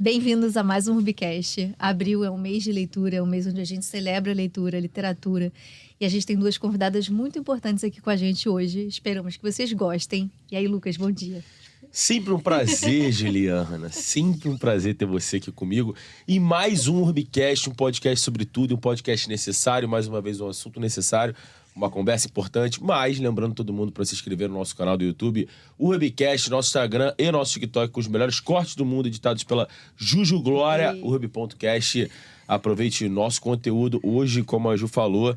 Bem-vindos a mais um Rubicast. Abril é um mês de leitura, é um mês onde a gente celebra a leitura, a literatura. E a gente tem duas convidadas muito importantes aqui com a gente hoje. Esperamos que vocês gostem. E aí, Lucas, bom dia. Sempre um prazer, Juliana. Sempre um prazer ter você aqui comigo. E mais um Rubicast, um podcast sobre tudo, um podcast necessário, mais uma vez um assunto necessário, uma conversa importante. Mas, lembrando todo mundo para se inscrever no nosso canal do YouTube, o Rubicast, nosso Instagram e nosso TikTok com os melhores cortes do mundo, editados pela Juju Glória, o Rubi.cast. Aproveite nosso conteúdo. Hoje, como a Ju falou,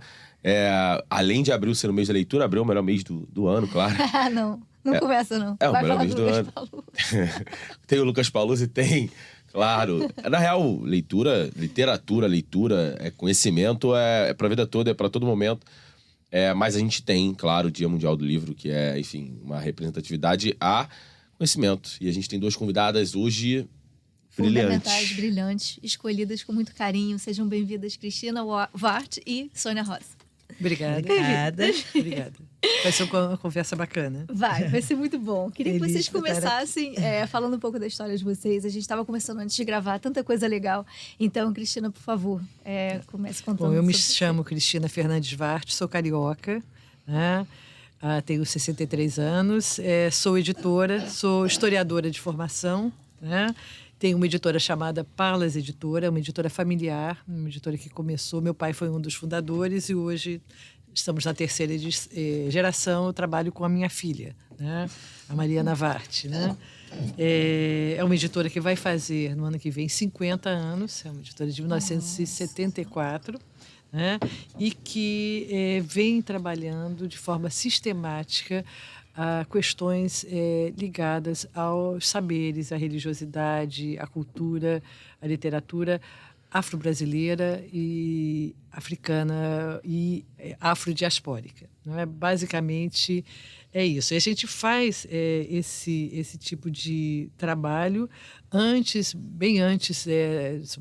além de abril ser o mês da leitura, abril é o melhor mês do ano, claro. Não começa, não. É o Vai melhor falar mês do do Lucas ano. Tem o Lucas Paluzzi e tem, claro. Na real, literatura, é conhecimento, é pra vida toda, é pra todo momento. Mas a gente tem, claro, o Dia Mundial do Livro, que é, enfim, uma representatividade a conhecimento. E a gente tem duas convidadas hoje fundamentais, brilhantes, escolhidas com muito carinho. Sejam bem-vindas, Cristina Wart e Sônia Rosa. Obrigada. Obrigada. Vai ser uma conversa bacana. Vai ser muito bom. Queria que vocês começassem falando um pouco da história de vocês. A gente estava conversando antes de gravar, tanta coisa legal. Então, Cristina, por favor, comece contando. Bom, eu me chamo Cristina Fernandes Wart, sou carioca, né? Tenho 63 anos, sou editora, sou historiadora de formação, né? Tenho uma editora chamada Parlas Editora, uma editora familiar, uma editora que começou. Meu pai foi um dos fundadores e hoje estamos na terceira geração. Eu trabalho com a minha filha, né? A Mariana Wart, né? É uma editora que vai fazer, no ano que vem, 50 anos. É uma editora de 1974, né? E que vem trabalhando de forma sistemática a questões ligadas aos saberes, à religiosidade, à cultura, à literatura afro-brasileira e africana e afrodiaspórica. Não é? Basicamente é isso. E a gente faz esse tipo de trabalho bem antes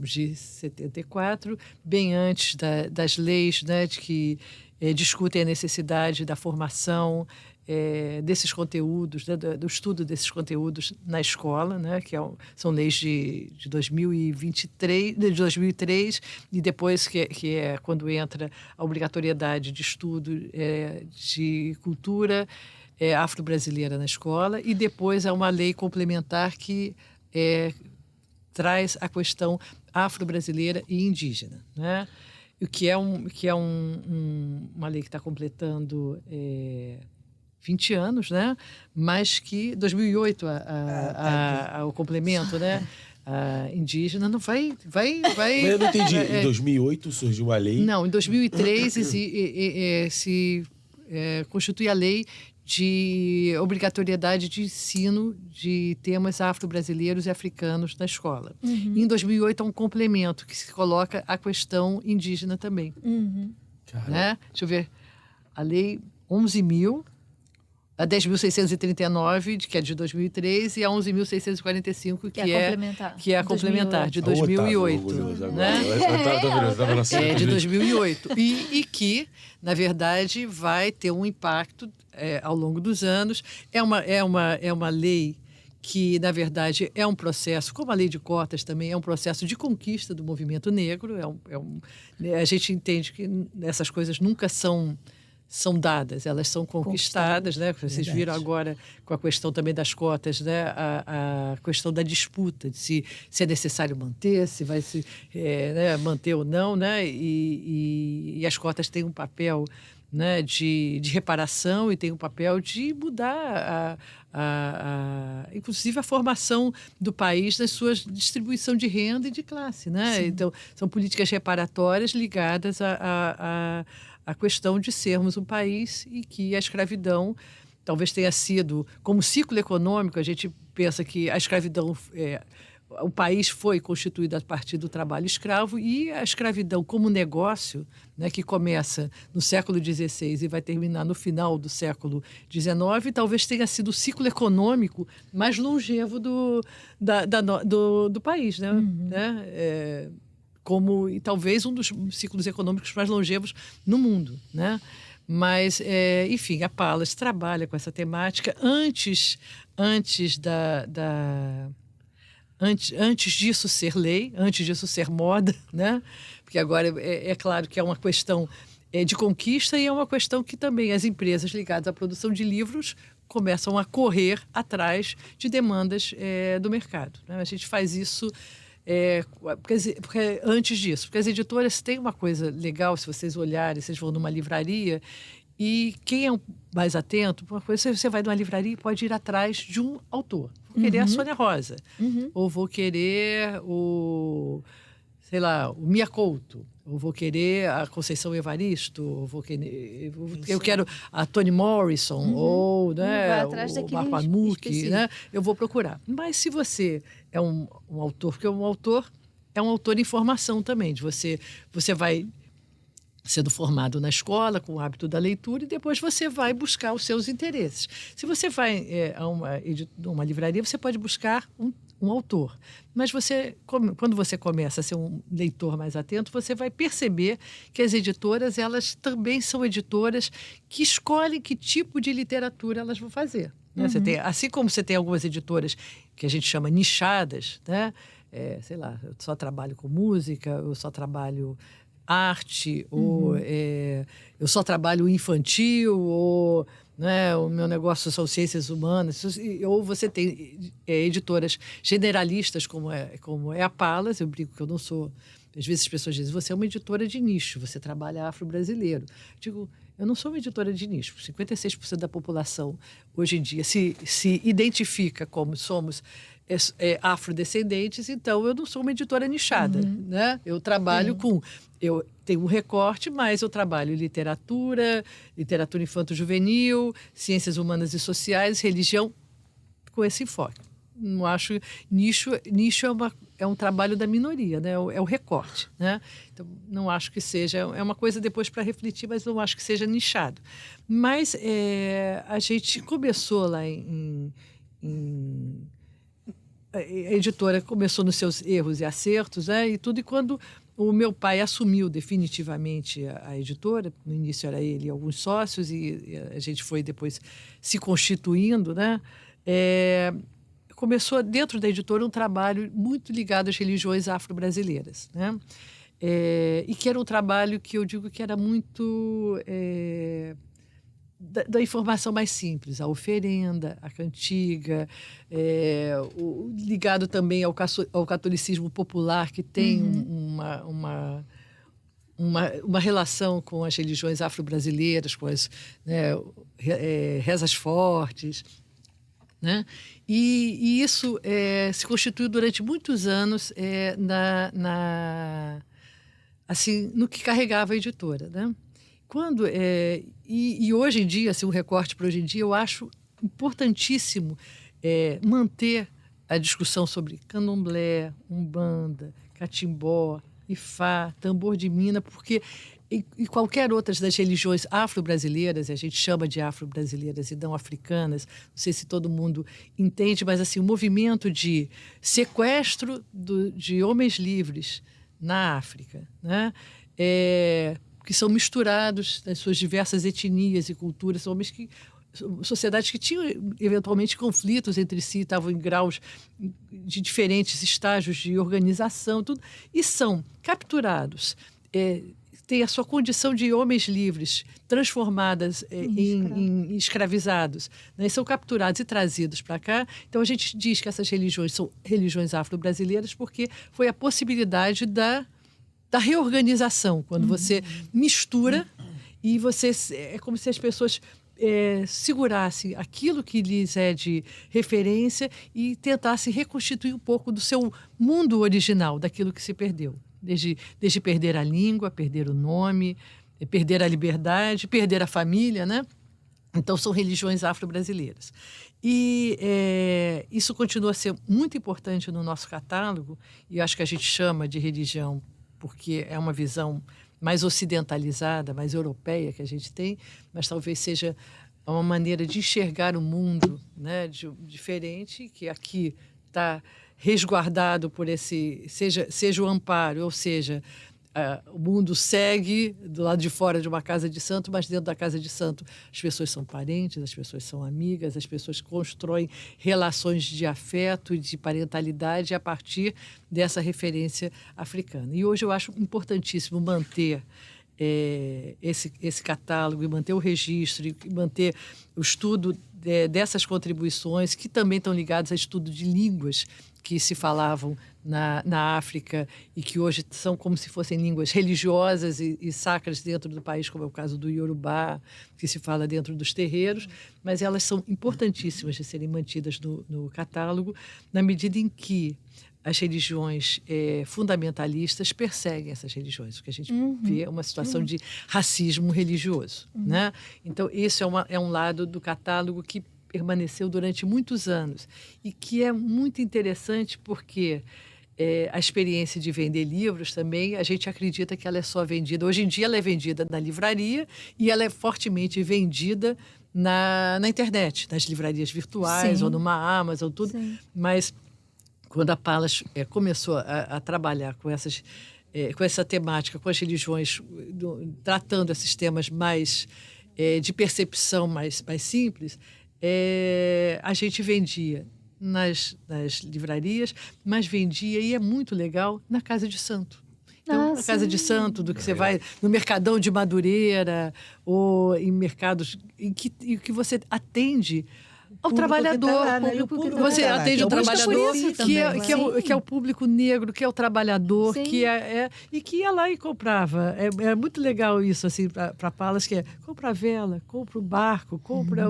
de 74, bem antes das leis, né, de que discutem a necessidade da formação desses conteúdos, né, do estudo desses conteúdos na escola, né, que são leis de 2003, e depois que é quando entra a obrigatoriedade de estudo de cultura afro-brasileira na escola, e depois há uma lei complementar que traz a questão afro-brasileira e indígena, né? O que é uma lei que está completando 20 anos, né? Mas que 2008 o complemento, né? Indígena não vai. Eu não entendi. Em 2008 surgiu a lei? Não, em 2003 se constitui a lei de obrigatoriedade de ensino de temas afro-brasileiros e africanos na escola. Uhum. E em 2008 há um complemento que se coloca a questão indígena também. Uhum. Né? Deixa eu ver. A lei 11.000, a 10.639, que é de 2003, e a 11.645, que é a complementar, de 2008. Né? É de 2008. E que, na verdade, vai ter um impacto ao longo dos anos. É uma lei que, na verdade, é um processo, como a lei de cotas também, é um processo de conquista do movimento negro. A gente entende que essas coisas nunca são dadas, elas são conquistadas, né? Vocês viram agora com a questão também das cotas, né? A questão da disputa, de se é necessário manter, se vai se manter ou não, né? E as cotas têm um papel, né, de reparação e tem um papel de mudar inclusive a formação do país na sua distribuição de renda e de classe, né? Sim. Então, são políticas reparatórias ligadas a questão de sermos um país e que a escravidão talvez tenha sido, como ciclo econômico, a gente pensa que a escravidão, o país foi constituído a partir do trabalho escravo, e a escravidão como negócio, né, que começa no século XVI e vai terminar no final do século XIX, talvez tenha sido o ciclo econômico mais longevo do país, né? Uhum. E talvez um dos ciclos econômicos mais longevos no mundo, né? Mas, enfim, a Parlas trabalha com essa temática antes antes disso ser lei, antes disso ser moda, né? Porque agora é claro que é uma questão de conquista e é uma questão que também as empresas ligadas à produção de livros começam a correr atrás de demandas do mercado, né? A gente faz isso porque antes disso, porque as editoras têm uma coisa legal, se vocês olharem, vocês vão numa livraria e quem é mais atento, uma coisa, você vai numa livraria e pode ir atrás de um autor. Vou querer a Sônia Rosa, ou vou querer o Mia Couto, ou vou querer a Conceição Evaristo, ou eu quero a Toni Morrison, ou né, o Marco Manucchi, né? Eu vou procurar. Mas se você é um autor, porque um autor é um autor em formação também, de você vai sendo formado na escola, com o hábito da leitura, e depois você vai buscar os seus interesses. Se você vai a uma livraria, você pode buscar um autor. Mas quando você começa a ser um leitor mais atento, você vai perceber que as editoras, elas também são editoras que escolhem que tipo de literatura elas vão fazer. Né? Assim como você tem algumas editoras que a gente chama nichadas, né? Eu só trabalho com música, eu só trabalho arte, ou eu só trabalho infantil, ou né, o meu negócio são ciências humanas, ou você tem editoras generalistas, como é a Palas. Eu brinco que eu não sou... Às vezes as pessoas dizem, você é uma editora de nicho, você trabalha afro-brasileiro. Digo, eu não sou uma editora de nicho. 56% da população, hoje em dia, se identifica como somos afrodescendentes, então eu não sou uma editora nichada. Né? Eu trabalho eu tenho um recorte, mas eu trabalho literatura infanto-juvenil, ciências humanas e sociais, religião, com esse enfoque. Não acho... Nicho é um trabalho da minoria, né? É o recorte. Né? Então, não acho que seja... É uma coisa depois para refletir, mas não acho que seja nichado. Mas a gente começou lá a editora começou nos seus erros e acertos, né? E tudo, e quando o meu pai assumiu definitivamente a editora, no início era ele e alguns sócios, e a gente foi depois se constituindo, né? Começou dentro da editora um trabalho muito ligado às religiões afro-brasileiras, né? E que era um trabalho que eu digo que era muito... Da informação mais simples, a oferenda, a cantiga, ligado também ao catolicismo popular, que tem uma relação com as religiões afro-brasileiras, com as rezas fortes. Né? E isso se constituiu durante muitos anos assim, no que carregava a editora, né? E hoje em dia, assim, um recorte para hoje em dia, eu acho importantíssimo manter a discussão sobre candomblé, umbanda, catimbó, ifá, tambor de mina, porque e qualquer outra das religiões afro-brasileiras, a gente chama de afro-brasileiras e não africanas, não sei se todo mundo entende, mas assim, o movimento de sequestro de homens livres na África, né? Que são misturados nas suas diversas etnias e culturas, sociedades que tinham eventualmente conflitos entre si, estavam em graus de diferentes estágios de organização, tudo, e são capturados, têm a sua condição de homens livres transformadas em escravizados, né? São capturados e trazidos para cá. Então a gente diz que essas religiões são religiões afro-brasileiras porque foi a possibilidade da reorganização, quando você mistura e é como se as pessoas segurassem aquilo que lhes é de referência e tentassem reconstituir um pouco do seu mundo original, daquilo que se perdeu. Desde perder a língua, perder o nome, perder a liberdade, perder a família, né? Então, são religiões afro-brasileiras. E isso continua a ser muito importante no nosso catálogo, e acho que a gente chama de religião porque é uma visão mais ocidentalizada, mais europeia que a gente tem, mas talvez seja uma maneira de enxergar o mundo, né, diferente, que aqui está resguardado por seja o amparo, ou seja, o mundo segue do lado de fora de uma casa de santo, mas dentro da casa de santo as pessoas são parentes, as pessoas são amigas, as pessoas constroem relações de afeto e de parentalidade a partir dessa referência africana. E hoje eu acho importantíssimo manter esse catálogo, e manter o registro, e manter o estudo dessas contribuições, que também estão ligadas ao estudo de línguas que se falavam na África e que hoje são como se fossem línguas religiosas e sacras dentro do país, como é o caso do Iorubá, que se fala dentro dos terreiros, mas elas são importantíssimas de serem mantidas no catálogo, na medida em que as religiões fundamentalistas perseguem essas religiões, porque a gente vê uma situação de racismo religioso. Né? Então, esse é um lado do catálogo que permaneceu durante muitos anos e que é muito interessante porque a experiência de vender livros também, a gente acredita que ela é só vendida. Hoje em dia ela é vendida na livraria e ela é fortemente vendida na internet, nas livrarias virtuais. Sim. Ou numa Amazon, tudo. Sim. Mas quando a Palas começou a trabalhar com essa temática, com as religiões, tratando esses temas mais de percepção mais simples, a gente vendia nas livrarias, mas vendia, e é muito legal, na Casa de Santo. Então, na Casa de Santo, do que você vai no Mercadão de Madureira, ou em mercados em que você atende ao trabalhador. Você atende o trabalhador, que é o público negro, que é o trabalhador, e que ia lá e comprava. É muito legal isso, assim, para Palas, que compra a vela, compra o barco, compra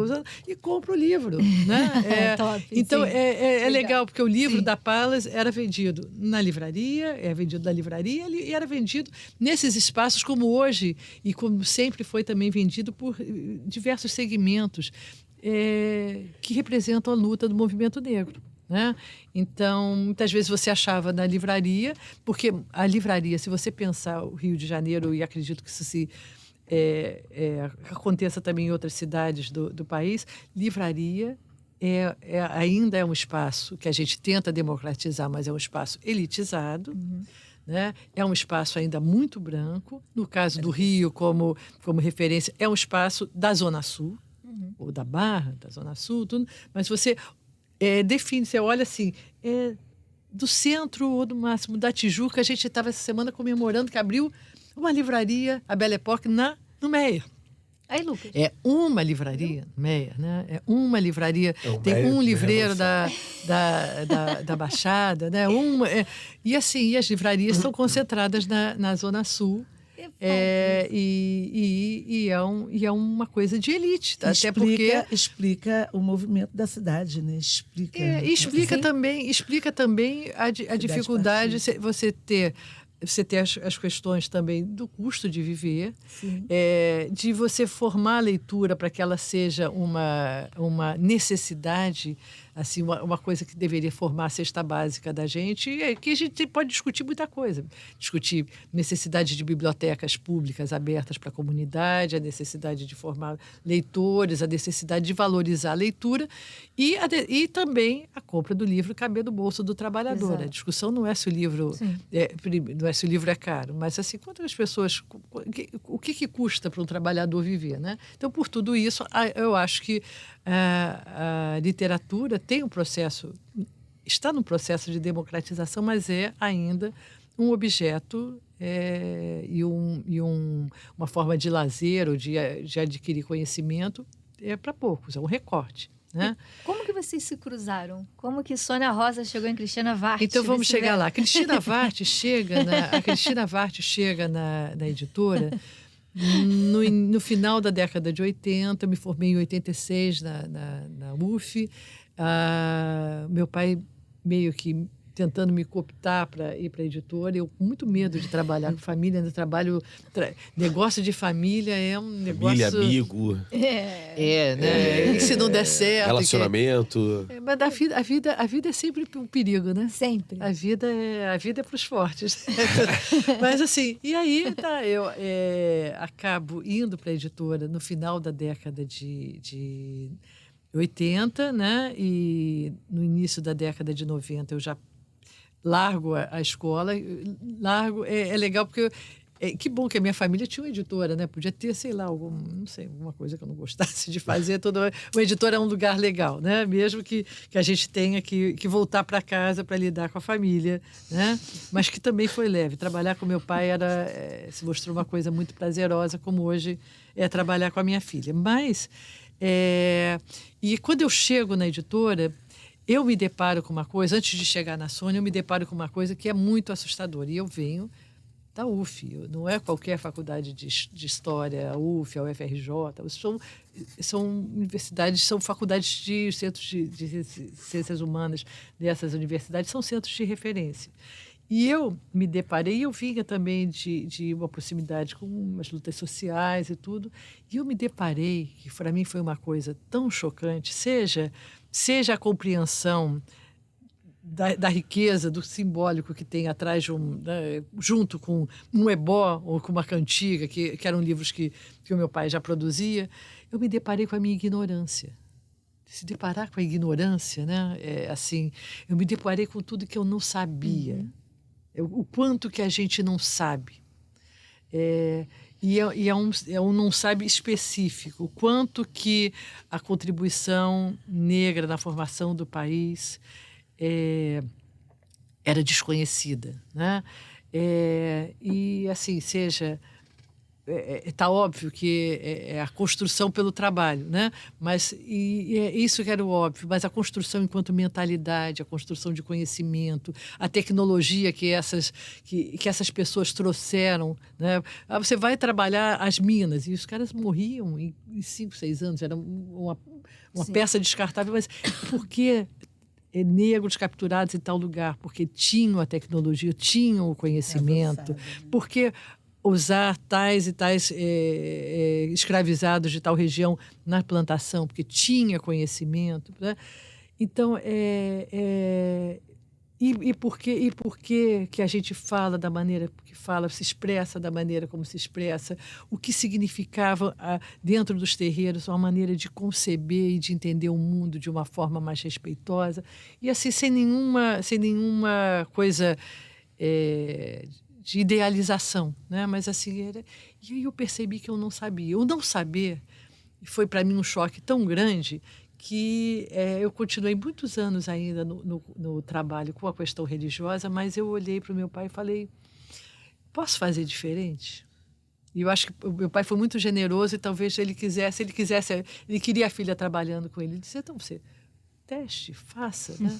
e compra o livro. Né? Top, então, é legal, porque o livro da Palas era vendido na livraria, e era vendido nesses espaços, como hoje, e como sempre foi também vendido por diversos segmentos que representam a luta do movimento negro. Né? Então, muitas vezes você achava na livraria, porque a livraria, se você pensar o Rio de Janeiro, e acredito que isso aconteça também em outras cidades do país, livraria ainda é um espaço que a gente tenta democratizar, mas é um espaço elitizado. Né? É um espaço ainda muito branco. No caso do Rio, como referência, é um espaço da Zona Sul, ou da Barra, da Zona Sul, tudo. Mas você define, você olha assim, do centro ou do máximo da Tijuca. A gente estava essa semana comemorando que abriu uma livraria, a Belle Époque, no Meia. Aí, Lucas. É uma livraria, Meia, né? É uma livraria, tem um livreiro da Baixada, né? E assim, e as livrarias estão concentradas na Zona Sul. E é uma coisa de elite, tá? Até porque explica o movimento da cidade, né? Explica também a dificuldade de você ter as questões também do custo de viver, de você formar a leitura para que ela seja uma necessidade, assim, uma coisa que deveria formar a cesta básica da gente, e que a gente pode discutir muita coisa. Discutir necessidade de bibliotecas públicas abertas para a comunidade, a necessidade de formar leitores, a necessidade de valorizar a leitura e também a compra do livro caber no bolso do trabalhador. Exato. A discussão não é se o livro é caro, mas assim, quantas pessoas, o que custa para um trabalhador viver, né? Então, por tudo isso, eu acho que a literatura está no processo de democratização, mas é ainda um objeto e uma forma de lazer ou de adquirir conhecimento para poucos, é um recorte. Né? Como que vocês se cruzaram? Como que Sônia Rosa chegou em Cristina Wart? Então vamos chegar lá. A Cristina Wart chega na editora no final da década de 80. Eu me formei em 86 na UF. Meu pai meio que tentando me cooptar para ir para a editora. Eu com muito medo de trabalhar com família, negócio de família é um negócio... Família, amigo. Né? E se não der certo... Relacionamento. Mas a vida é sempre um perigo, né? Sempre. A vida é para os fortes. Mas assim, e aí eu acabo indo para a editora no final da década de 80, né? E no início da década de 90 eu já largo a escola, é legal porque que bom que a minha família tinha uma editora, né? Podia ter, sei lá, não sei, alguma coisa que eu não gostasse de fazer. Uma editora é um lugar legal, né? Mesmo que a gente tenha que voltar para casa para lidar com a família, né? Mas que também foi leve. Trabalhar com meu pai se mostrou uma coisa muito prazerosa, como hoje é trabalhar com a minha filha. Mas, e quando eu chego na editora, eu me deparo com uma coisa, antes de chegar na Sony, eu me deparo com uma coisa que é muito assustadora. E eu venho da UF, não é qualquer faculdade de história, a UF, a UFRJ, são universidades, são faculdades de centros de ciências humanas dessas universidades, são centros de referência. E eu me deparei, eu vinha também de uma proximidade com as lutas sociais e tudo, e eu me deparei, que para mim foi uma coisa tão chocante, seja a compreensão da riqueza, do simbólico que tem atrás junto com um ebó ou com uma cantiga, que eram livros que o meu pai já produzia, eu me deparei com a minha ignorância. Se deparar com a ignorância, né? Eu me deparei com tudo que eu não sabia. O quanto que a gente não sabe. É um não sabe específico. O quanto que a contribuição negra na formação do país era desconhecida, né? E assim, está óbvio que é a construção pelo trabalho, né? Mas é isso que era o óbvio, mas a construção enquanto mentalidade, a construção de conhecimento, a tecnologia que essas pessoas trouxeram, né? Você vai trabalhar as minas e os caras morriam em 5, 6 anos, era uma peça descartável, mas por que negros capturados em tal lugar? Porque tinham a tecnologia, tinham o conhecimento, porque usar tais e tais escravizados de tal região na plantação, porque tinha conhecimento, né? Então, por que a gente fala da maneira que fala, se expressa da maneira como se expressa, o que significava dentro dos terreiros uma maneira de conceber e de entender o mundo de uma forma mais respeitosa, e assim, sem nenhuma coisa de idealização, né? Mas assim, e aí eu percebi que eu não sabia. O não saber foi para mim um choque tão grande que eu continuei muitos anos ainda no trabalho com a questão religiosa, mas eu olhei para o meu pai e falei, posso fazer diferente? E eu acho que o meu pai foi muito generoso e talvez ele queria a filha trabalhando com ele. Ele disse, então você teste, faça, né?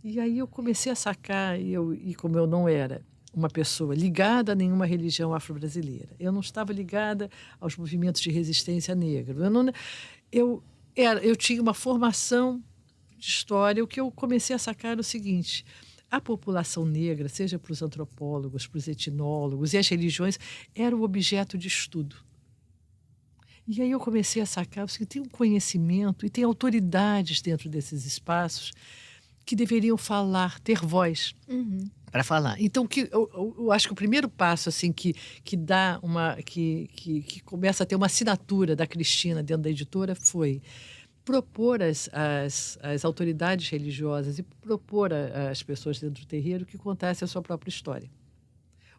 E aí eu comecei a sacar, e como eu não era uma pessoa ligada a nenhuma religião afro-brasileira, eu não estava ligada aos movimentos de resistência negra, eu tinha uma formação de história. O que eu comecei a sacar era o seguinte: a população negra, seja para os antropólogos, para os etnólogos e as religiões, era o objeto de estudo. E aí eu comecei a sacar que tem um conhecimento e tem autoridades dentro desses espaços que deveriam falar, ter voz para falar. Então, eu acho que o primeiro passo assim que dá que começa a ter uma assinatura da Cristina dentro da editora foi propor às autoridades religiosas e propor às pessoas dentro do terreiro que contassem a sua própria história.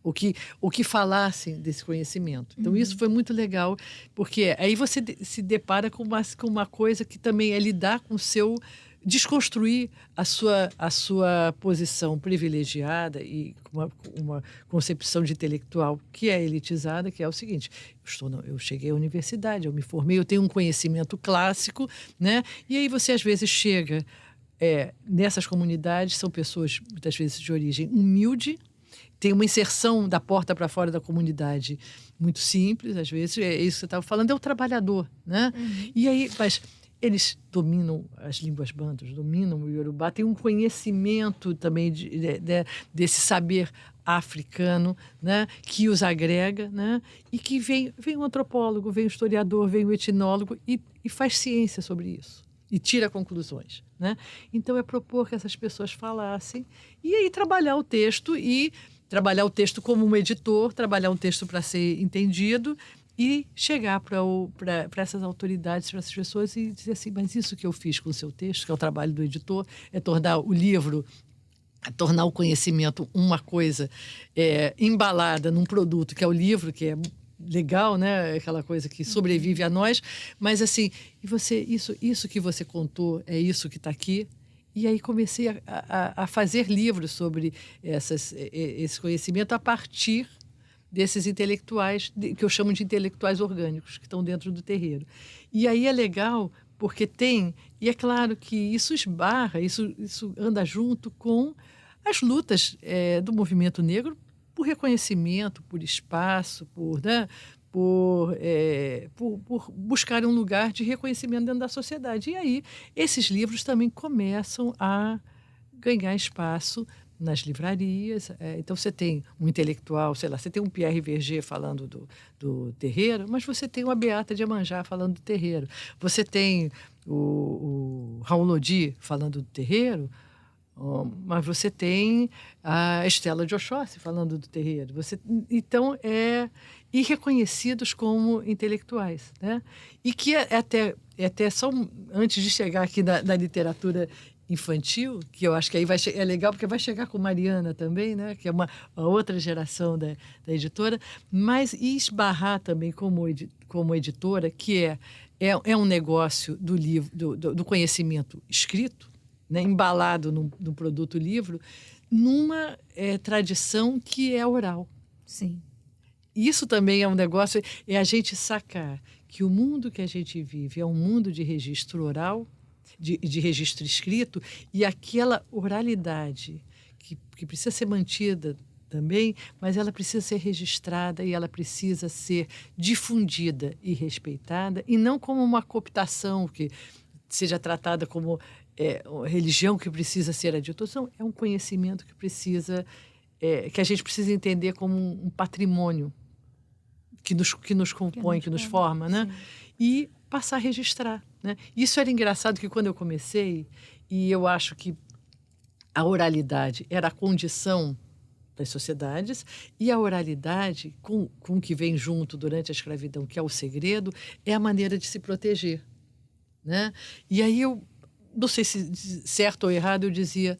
O que falassem desse conhecimento. Então, isso foi muito legal, porque aí você se depara com uma coisa que também é lidar com o seu... desconstruir a sua posição privilegiada e uma concepção de intelectual que é elitizada, que é o seguinte: eu cheguei à universidade, eu me formei, eu tenho um conhecimento clássico, né? E aí você às vezes chega nessas comunidades, são pessoas muitas vezes de origem humilde, tem uma inserção da porta para fora da comunidade muito simples, às vezes é isso que você estava falando, é o trabalhador, né? E aí, mas eles dominam as línguas bantus, dominam o Yorubá, tem um conhecimento também desse saber africano, né, que os agrega, né, e que vem um antropólogo, vem um historiador, vem um etnólogo e faz ciência sobre isso e tira conclusões, né? Então é propor que essas pessoas falassem e aí trabalhar o texto como um editor, trabalhar um texto para ser entendido e chegar para essas autoridades, para essas pessoas e dizer assim, mas isso que eu fiz com o seu texto, que é o trabalho do editor, é tornar o livro tornar o conhecimento uma coisa embalada num produto, que é o livro, que é legal, né? Aquela coisa que sobrevive a nós. Mas, assim, e você, isso que você contou, é isso que está aqui? E aí comecei a fazer livros sobre esse conhecimento a partir desses intelectuais, que eu chamo de intelectuais orgânicos, que estão dentro do terreiro. E aí é legal, porque e é claro que isso esbarra, isso anda junto com as lutas do movimento negro por reconhecimento, por espaço, né, por buscar um lugar de reconhecimento dentro da sociedade. E aí, esses livros também começam a ganhar espaço nas livrarias. Então, você tem um intelectual, sei lá, você tem um Pierre Verger falando do terreiro, mas você tem uma Beata de Iemanjá falando do terreiro. Você tem o Raul Lodi falando do terreiro, mas você tem a Estela de Oxóssi falando do terreiro. Então, e reconhecidos como intelectuais, né? E que até só antes de chegar aqui na literatura infantil, que eu acho que aí é legal, porque vai chegar com Mariana também, né? Que é uma outra geração da editora, mas esbarrar também como editora, que é um negócio do livro, do conhecimento escrito, né? Embalado no produto livro, numa tradição que é oral. Sim. Isso também é um negócio, é a gente sacar que o mundo que a gente vive é um mundo de registro oral, de registro escrito, e aquela oralidade que precisa ser mantida também, mas ela precisa ser registrada e ela precisa ser difundida e respeitada, e não como uma cooptação que seja tratada como religião que precisa ser aditoção. É um conhecimento que que a gente precisa entender como um patrimônio que nos compõe, que nos forma, né? Sim. E passar a registrar, né? Isso era engraçado, que quando eu comecei, e eu acho que a oralidade era a condição das sociedades, e a oralidade, com o que vem junto durante a escravidão, que é o segredo, é a maneira de se proteger, né? E aí eu, não sei se certo ou errado, eu dizia,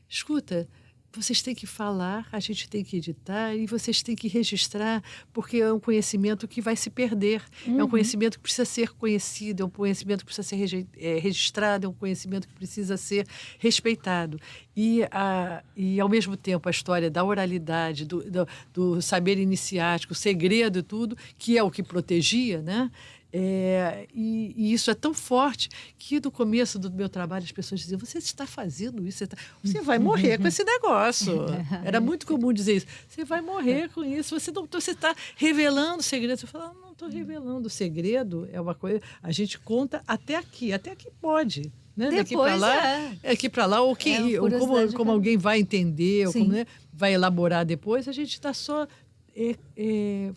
escuta, vocês têm que falar, a gente tem que editar e vocês têm que registrar, porque é um conhecimento que vai se perder. É um conhecimento que precisa ser conhecido, é um conhecimento que precisa ser registrado, é um conhecimento que precisa ser respeitado. E ao mesmo tempo, a história da oralidade, do saber iniciático, o segredo e tudo, que é o que protegia, né? E isso é tão forte que no começo do meu trabalho as pessoas diziam, você está fazendo isso, você vai morrer com esse negócio. Era muito comum dizer isso, você vai morrer com isso, você está revelando segredos. Eu falava, não estou revelando o segredo, é uma coisa, a gente conta até aqui pode. Né? Daqui para lá, aqui para lá, ou como alguém vai entender, ou como, né, vai elaborar depois, a gente está só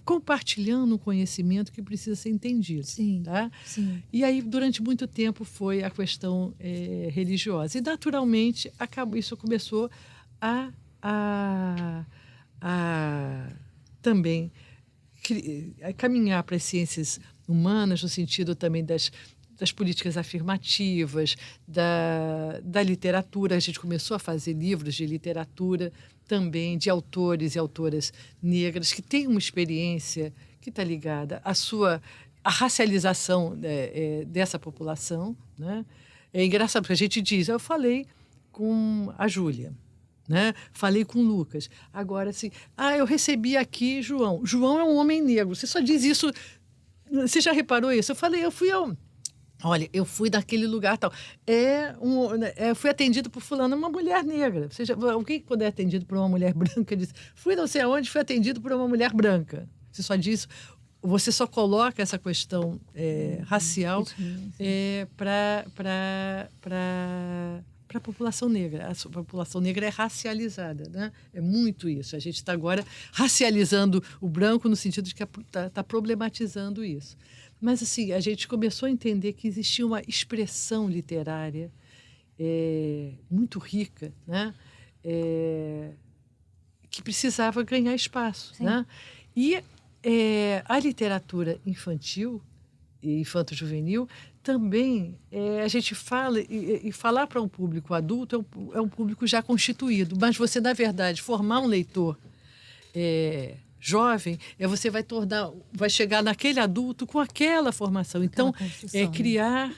compartilhando um conhecimento que precisa ser entendido. Sim, tá? Sim. E aí, durante muito tempo, foi a questão religiosa. E, naturalmente, isso começou a também a caminhar para as ciências humanas, no sentido também das políticas afirmativas, da literatura. A gente começou a fazer livros de literatura também, de autores e autoras negras que têm uma experiência que está ligada à racialização dessa população, né? É engraçado, porque a gente diz, eu falei com a Júlia, né? Falei com o Lucas. Agora, assim, eu recebi aqui João. João é um homem negro. Você só diz isso... Você já reparou isso? Olha, eu fui daquele lugar tal. Fui atendido por fulano, uma mulher negra. Alguém que quando é atendido por uma mulher branca diz, fui não sei aonde, fui atendido por uma mulher branca. Você só diz, você só coloca essa questão racial para a população negra. A população negra é racializada, né? É muito isso. A gente está agora racializando o branco no sentido de que está problematizando isso. Mas, assim, a gente começou a entender que existia uma expressão literária muito rica, né? Que precisava ganhar espaço. Né? E a literatura infantil infanto-juvenil, também a gente fala, e falar para um público adulto é um público já constituído, mas você, na verdade, formar um leitor jovem, você vai chegar naquele adulto com aquela formação. Então, criar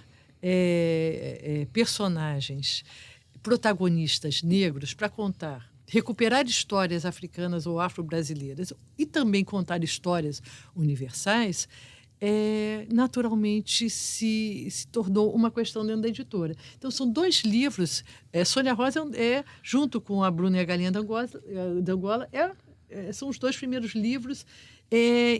personagens, protagonistas negros para contar, recuperar histórias africanas ou afro-brasileiras e também contar histórias universais, naturalmente se tornou uma questão dentro da editora. Então, são 2 livros. Sônia Rosa junto com a Bruna e a Galinha da Angola, são os 2 primeiros livros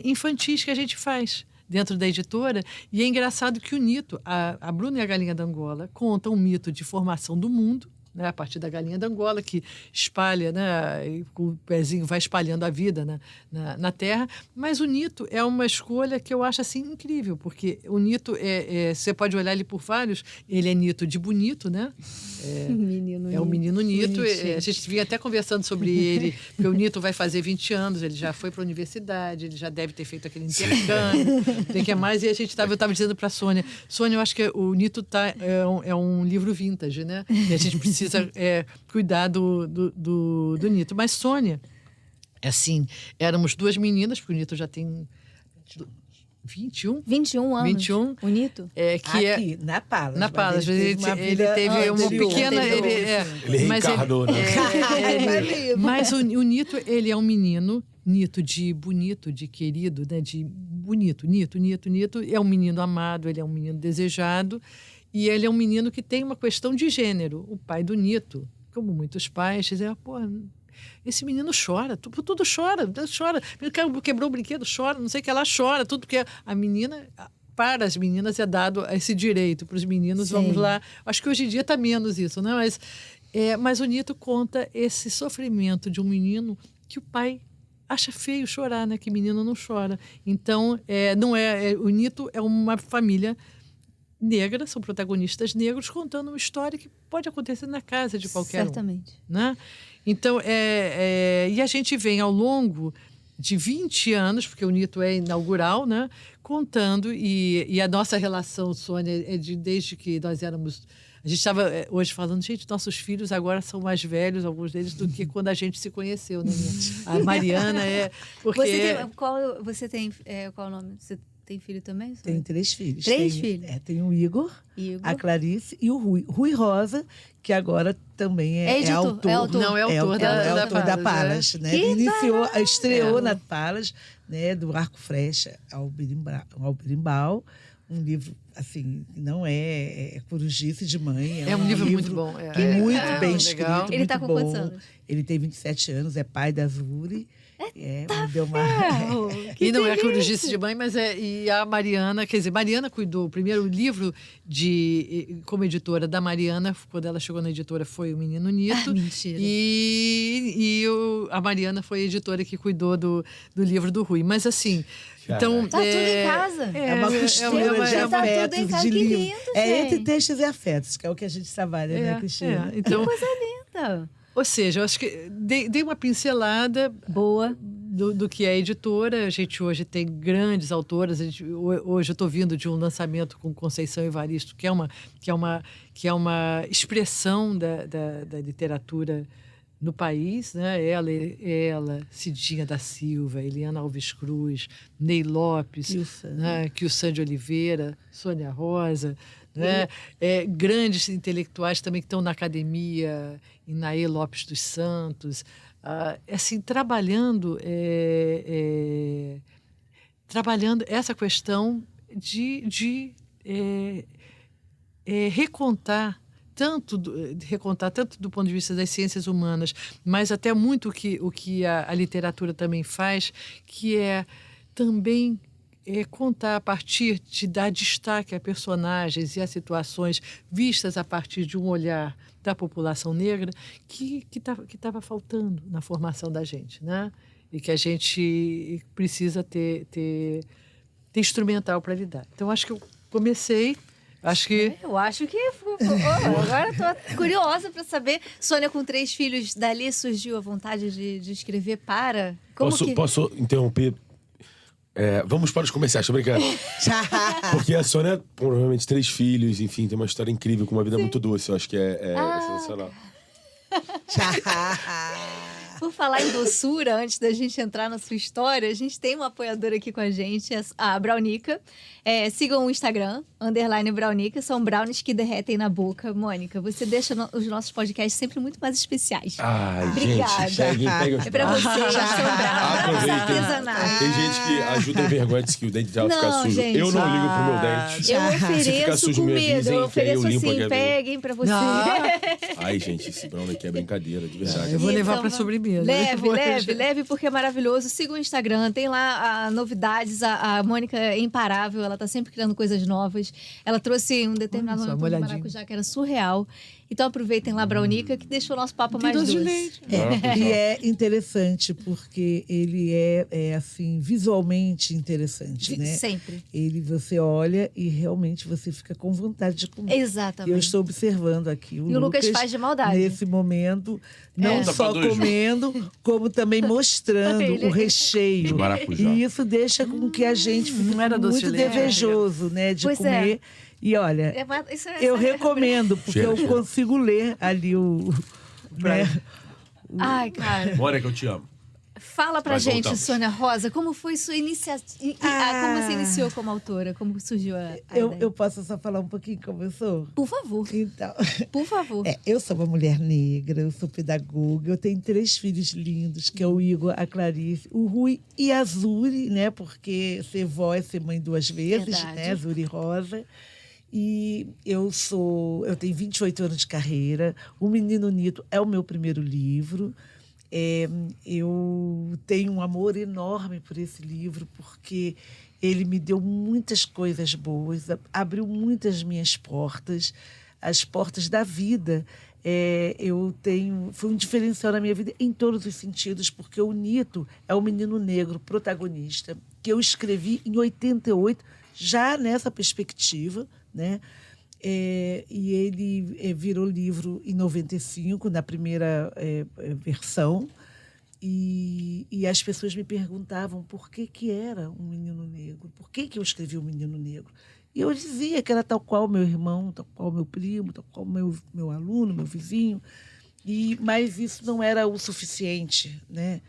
infantis que a gente faz dentro da editora. E é engraçado que o Nito, a Bruna e a Galinha da Angola, contam um mito de formação do mundo, né, a partir da galinha da Angola, que espalha, né, e com o pezinho vai espalhando a vida na terra. Mas o Nito é uma escolha que eu acho assim incrível, porque o Nito você pode olhar ele por vários, ele é Nito de bonito, né? O menino Nito. A gente vinha até conversando sobre ele, porque o Nito vai fazer 20 anos, ele já foi para a universidade, ele já deve ter feito aquele intercâmbio, tem que mais. E eu estava dizendo para a Sônia, eu acho que o Nito é um livro vintage, né? E a gente precisa cuidar do Nito. Mas Sônia, assim, éramos 2 meninas, porque o Nito já tem 21 anos. 21. O Nito? Aqui, na Palas. Na Palas. Ele teve uma pequena... Ele reencarnou, né? Mas o Nito, ele é um menino, Nito de bonito, de querido, né? De bonito. Nito. É um menino amado, ele é um menino desejado. E ele é um menino que tem uma questão de gênero. O pai do Nito, como muitos pais, dizem, esse menino chora, tudo chora. Quebrou o brinquedo, chora, não sei o que, ela chora, tudo porque a menina... Para as meninas é dado esse direito, para os meninos, sim. Vamos lá. Acho que hoje em dia está menos isso, né? Mas o Nito conta esse sofrimento de um menino que o pai acha feio chorar, né? Que menino não chora. Então, o Nito é uma família negra, são protagonistas negros contando uma história que pode acontecer na casa de qualquer certamente. Né? Então, e a gente vem ao longo de 20 anos, porque o Nito é inaugural, né? Contando, e a nossa relação, Sônia, desde que nós éramos... A gente estava hoje falando, gente, nossos filhos agora são mais velhos, alguns deles, do que quando a gente se conheceu, né? A Mariana porque... Você tem qual o nome? Você tem filho também? Sônia? Tenho 3 filhos. 3 filhos? Tem o Igor, a Clarice e o Rui. Rui Rosa, que agora também é autor. Não, é autor da Palas, né? Estreou na Palas, né? Do Arco Flecha ao Berimbau. Um livro, assim, não é corujice de mãe. É um livro muito bom. Muito bem escrito, legal. Ele está com quantos anos? Ele tem 27 anos, é pai da Zuri. E não é corujice de mãe, mas e a Mariana, quer dizer, Mariana cuidou. O primeiro livro como editora da Mariana, quando ela chegou na editora, foi o Menino Nito. Mentira. A Mariana foi a editora que cuidou do livro do Rui. Mas assim, então... Tá tudo em casa. É uma costura de afetos, de livro. Lindo, entre textos e afetos, que é o que a gente trabalha, né, Cristina? Então, que coisa linda. Ou seja, eu acho que dei uma pincelada boa do que é a editora. A gente hoje tem grandes autoras. Hoje eu estou vindo de um lançamento com Conceição Evaristo, que é uma expressão da literatura no país, né? Ela, Cidinha da Silva, Eliana Alves Cruz, Ney Lopes, Kilsan de Oliveira, Sônia Rosa, né? Grandes intelectuais também que estão na academia, Inaê Lopes dos Santos, assim, trabalhando essa questão de recontar tanto do ponto de vista das ciências humanas, mas até muito o que a literatura também faz, que é também contar a partir de dar destaque a personagens e a situações vistas a partir de um olhar da população negra que estava faltando na formação da gente, né? E que a gente precisa ter instrumental para lidar. Então, acho que eu comecei... Eu acho que... agora estou curiosa para saber. Sônia, com 3 filhos, dali surgiu a vontade de escrever para... Posso interromper? Vamos para os comerciais, tô brincando. Porque a Sônia, provavelmente 3 filhos, enfim, tem uma história incrível, com uma vida muito doce. Eu acho que é sensacional. Por falar em doçura, antes da gente entrar na sua história, a gente tem uma apoiadora aqui com a gente, a Brownica. Sigam o Instagram, _Brownica. São brownies que derretem na boca. Mônica, você deixa os nossos podcasts sempre muito mais especiais. Ai, obrigada. Gente, pega os É pra vocês, são brownies artesanais. Tem gente que ajuda em vergonha, diz que o dente dela fica sujo. Gente, eu não ligo pro meu dente. Eu ofereço sujo, comida, eu ofereço limpo assim, peguem pra você. Ai, gente, esse brownie aqui é brincadeira, de verdade. Eu vou levar pra sobremesa. Leve, porque é maravilhoso. Siga o Instagram, tem lá novidades. A Mônica é imparável, ela tá sempre criando coisas novas. Ela trouxe um determinado momento do maracujá que era surreal. Então aproveitem lá a Brownica, que deixou o nosso papo mais doce. E é interessante, porque ele é assim, visualmente interessante, né? Sempre. Você olha e realmente você fica com vontade de comer. Exatamente. Eu estou observando aqui o Lucas faz de maldade. Nesse momento, não só comendo, como também mostrando o recheio. Maracujá. E isso deixa com que a gente fique muito desejoso, né, de comer. E olha, eu recomendo, porque eu consigo ler ali Ai, cara. Mônica, eu te amo. Fala pra gente, Sônia Rosa, como foi sua iniciativa? Como você iniciou como autora? Como surgiu a ideia? Eu posso só falar um pouquinho como eu sou? Por favor. Então, por favor. Eu sou uma mulher negra, eu sou pedagoga, eu tenho 3 filhos lindos, que é o Igor, a Clarice, o Rui e a Zuri, né? Porque ser vó é ser mãe 2 vezes, né? Zuri Rosa. E eu tenho 28 anos de carreira. O Menino Nito é o meu primeiro livro. Eu tenho um amor enorme por esse livro, porque ele me deu muitas coisas boas, abriu muitas minhas portas, as portas da vida. Foi um diferencial na minha vida em todos os sentidos, porque o Nito é o menino negro protagonista, que eu escrevi em 88, já nessa perspectiva, né? E ele virou livro em 95, na primeira versão. E as pessoas me perguntavam por que era um menino negro, por que eu escrevi um menino negro. E eu dizia que era tal qual meu irmão, tal qual meu primo, tal qual meu aluno, meu vizinho. Mas isso não era o suficiente, né?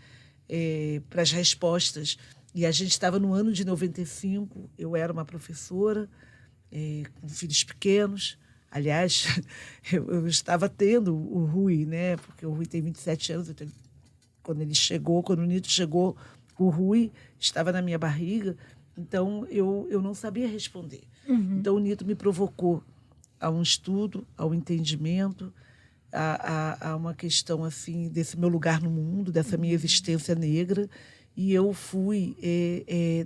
Para as respostas. E a gente estava no ano de 95, eu era uma professora, com filhos pequenos. Aliás, eu estava tendo o Rui, né? Porque o Rui tem 27 anos. Então, quando o Nito chegou, o Rui estava na minha barriga. Então, eu não sabia responder. Então, o Nito me provocou a um estudo, ao entendimento, a uma questão assim desse meu lugar no mundo, dessa minha existência negra. E eu fui,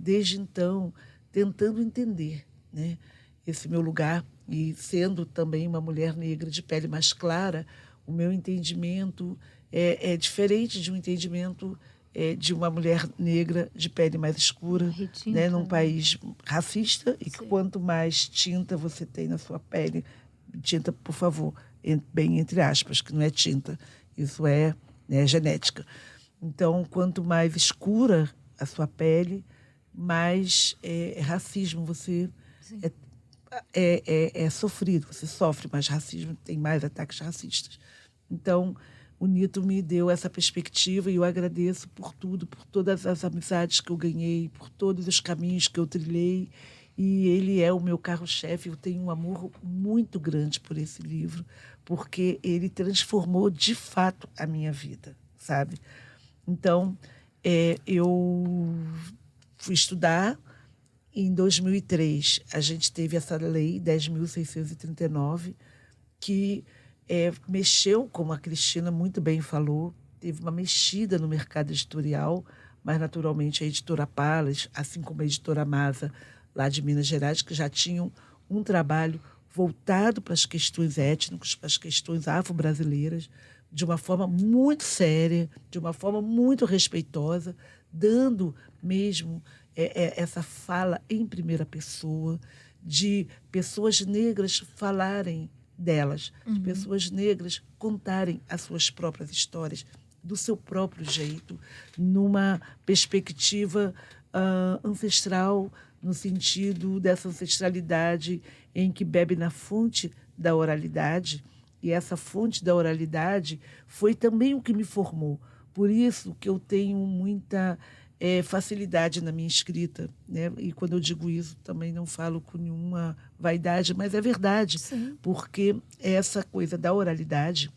desde então, tentando entender, né, esse meu lugar. E sendo também uma mulher negra de pele mais clara, o meu entendimento é diferente de um entendimento de uma mulher negra de pele mais escura, né, num país racista. E que quanto mais tinta você tem na sua pele, tinta, por favor, bem entre aspas, que não é tinta, isso é genética. Então, quanto mais escura a sua pele, mais racismo você é sofrido. Você sofre mais racismo, tem mais ataques racistas. Então, o Nito me deu essa perspectiva e eu agradeço por tudo, por todas as amizades que eu ganhei, por todos os caminhos que eu trilhei. E ele é o meu carro-chefe. Eu tenho um amor muito grande por esse livro, porque ele transformou, de fato, a minha vida, sabe? Então, eu fui estudar. Em 2003, a gente teve essa lei 10.639, que mexeu, como a Cristina muito bem falou, teve uma mexida no mercado editorial, mas, naturalmente, a editora Palas, assim como a editora Masa, lá de Minas Gerais, que já tinham um trabalho voltado para as questões étnicas, para as questões afro-brasileiras, de uma forma muito séria, de uma forma muito respeitosa, dando mesmo essa fala em primeira pessoa, de pessoas negras falarem delas, de pessoas negras contarem as suas próprias histórias, do seu próprio jeito, numa perspectiva ancestral, no sentido dessa ancestralidade em que bebe na fonte da oralidade. E essa fonte da oralidade foi também o que me formou. Por isso que eu tenho muita facilidade na minha escrita, né? E quando eu digo isso, também não falo com nenhuma vaidade, mas é verdade. Sim. Porque essa coisa da oralidade,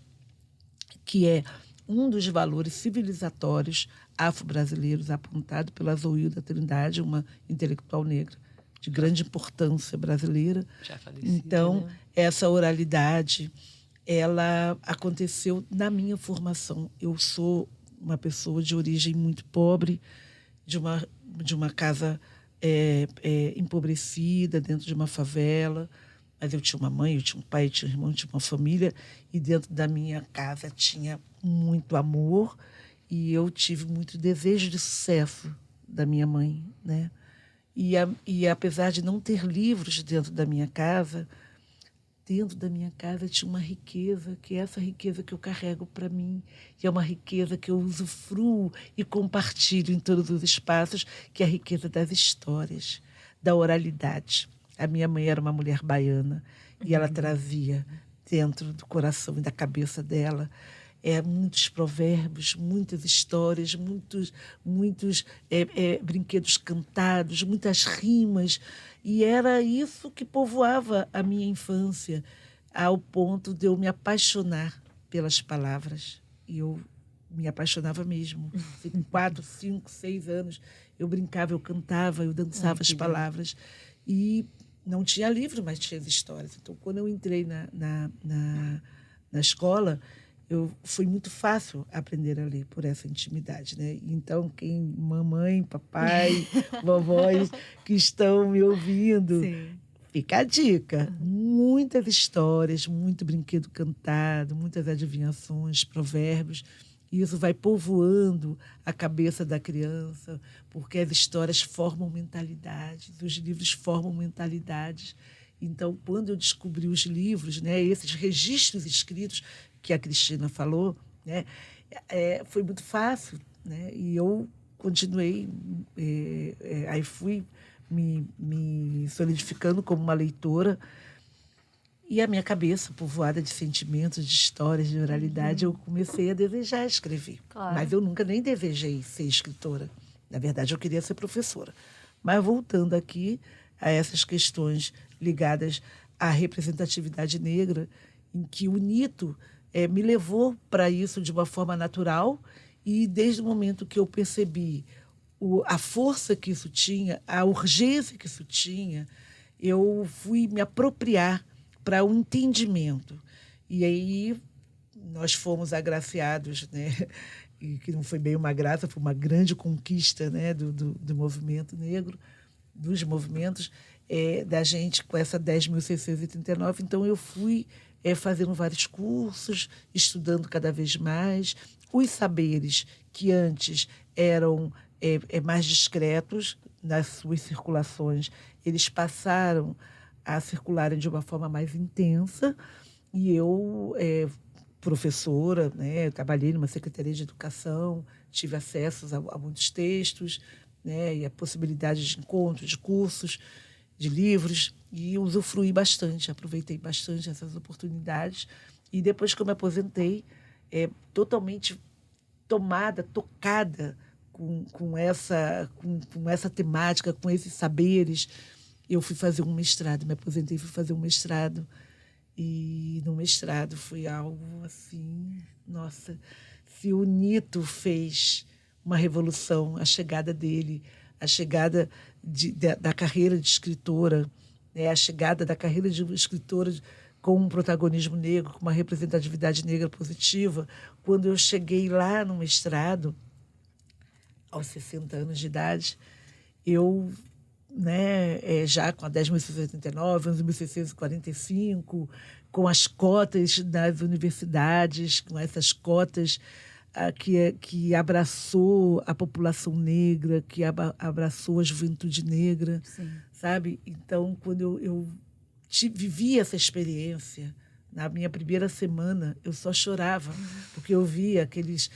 que é um dos valores civilizatórios afro-brasileiros apontado pela Zoilda Trindade, uma intelectual negra de grande importância brasileira. Já falecida, Então, né? essa oralidade, ela aconteceu na minha formação. Eu sou uma pessoa de origem muito pobre, de uma casa empobrecida, dentro de uma favela. Mas eu tinha uma mãe, eu tinha um pai, eu tinha um irmão, eu tinha uma família. E dentro da minha casa tinha muito amor. E eu tive muito desejo de sucesso da minha mãe, né? E apesar de não ter livros dentro da minha casa tinha uma riqueza, que é essa riqueza que eu carrego para mim, que é uma riqueza que eu usufruo e compartilho em todos os espaços, que é a riqueza das histórias, da oralidade. A minha mãe era uma mulher baiana e ela trazia dentro do coração e da cabeça dela muitos provérbios, muitas histórias, muitos brinquedos cantados, muitas rimas. E era isso que povoava a minha infância, ao ponto de eu me apaixonar pelas palavras. E eu me apaixonava mesmo. Com 4, 5, 6 anos, eu brincava, eu cantava, eu dançava as palavras. E não tinha livro, mas tinha as histórias. Então, quando eu entrei na escola, foi muito fácil aprender a ler por essa intimidade, né? Então, mamãe, papai, vovós que estão me ouvindo, Sim. fica a dica. Muitas histórias, muito brinquedo cantado, muitas adivinhações, provérbios. E isso vai povoando a cabeça da criança, porque as histórias formam mentalidades, os livros formam mentalidades. Então, quando eu descobri os livros, né, esses registros escritos que a Cristina falou, né, foi muito fácil, né? E eu continuei, aí fui me solidificando como uma leitora, e a minha cabeça, povoada de sentimentos, de histórias, de oralidade, eu comecei a desejar escrever. Claro. Mas eu nunca nem desejei ser escritora. Na verdade, eu queria ser professora. Mas voltando aqui a essas questões ligadas à representatividade negra, em que o Nito me levou para isso de uma forma natural, e desde o momento que eu percebi a força que isso tinha, a urgência que isso tinha, eu fui me apropriar para o entendimento. E aí nós fomos agraciados, né? E que não foi bem uma graça, foi uma grande conquista, né? do movimento negro, dos movimentos, da gente com essa 10.639. Então, eu fui fazendo vários cursos, estudando cada vez mais. Os saberes que antes eram mais discretos nas suas circulações, eles passaram a circularem de uma forma mais intensa. E eu, professora, né, trabalhei numa secretaria de educação, tive acesso a muitos textos, né, e a possibilidade de encontros, de cursos, de livros, e usufruí bastante, aproveitei bastante essas oportunidades. E depois que eu me aposentei, totalmente tocada com essa temática, com esses saberes, eu fui fazer um mestrado, me aposentei e fui fazer um mestrado. E no mestrado foi algo assim, nossa, se o Nito fez uma revolução, a chegada dele, a chegada da carreira de escritora, né, a chegada da carreira de escritora com um protagonismo negro, com uma representatividade negra positiva. Quando eu cheguei lá no mestrado, aos 60 anos de idade, eu, né, já com a 10.689, 11.645, com as cotas das universidades, com essas cotas que abraçou a população negra, que abraçou a juventude negra. Sim. Sabe? Então, quando eu vivi essa experiência, Na minha primeira semana, eu só chorava, porque eu via aqueles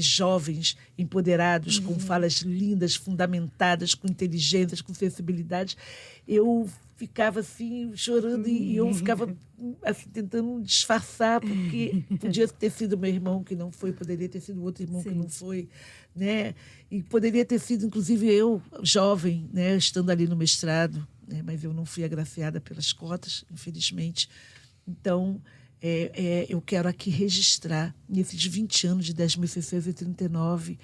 jovens empoderados, com falas lindas, fundamentadas, com inteligência, com sensibilidade. Eu ficava assim, chorando, e eu ficava assim, tentando disfarçar, porque podia ter sido meu irmão que não foi, poderia ter sido outro irmão que não foi, né? E poderia ter sido, inclusive, eu, jovem, né, estando ali no mestrado, né? Mas eu não fui agraciada pelas cotas, infelizmente. Então, eu quero aqui registrar, nesses 20 anos de 10.639,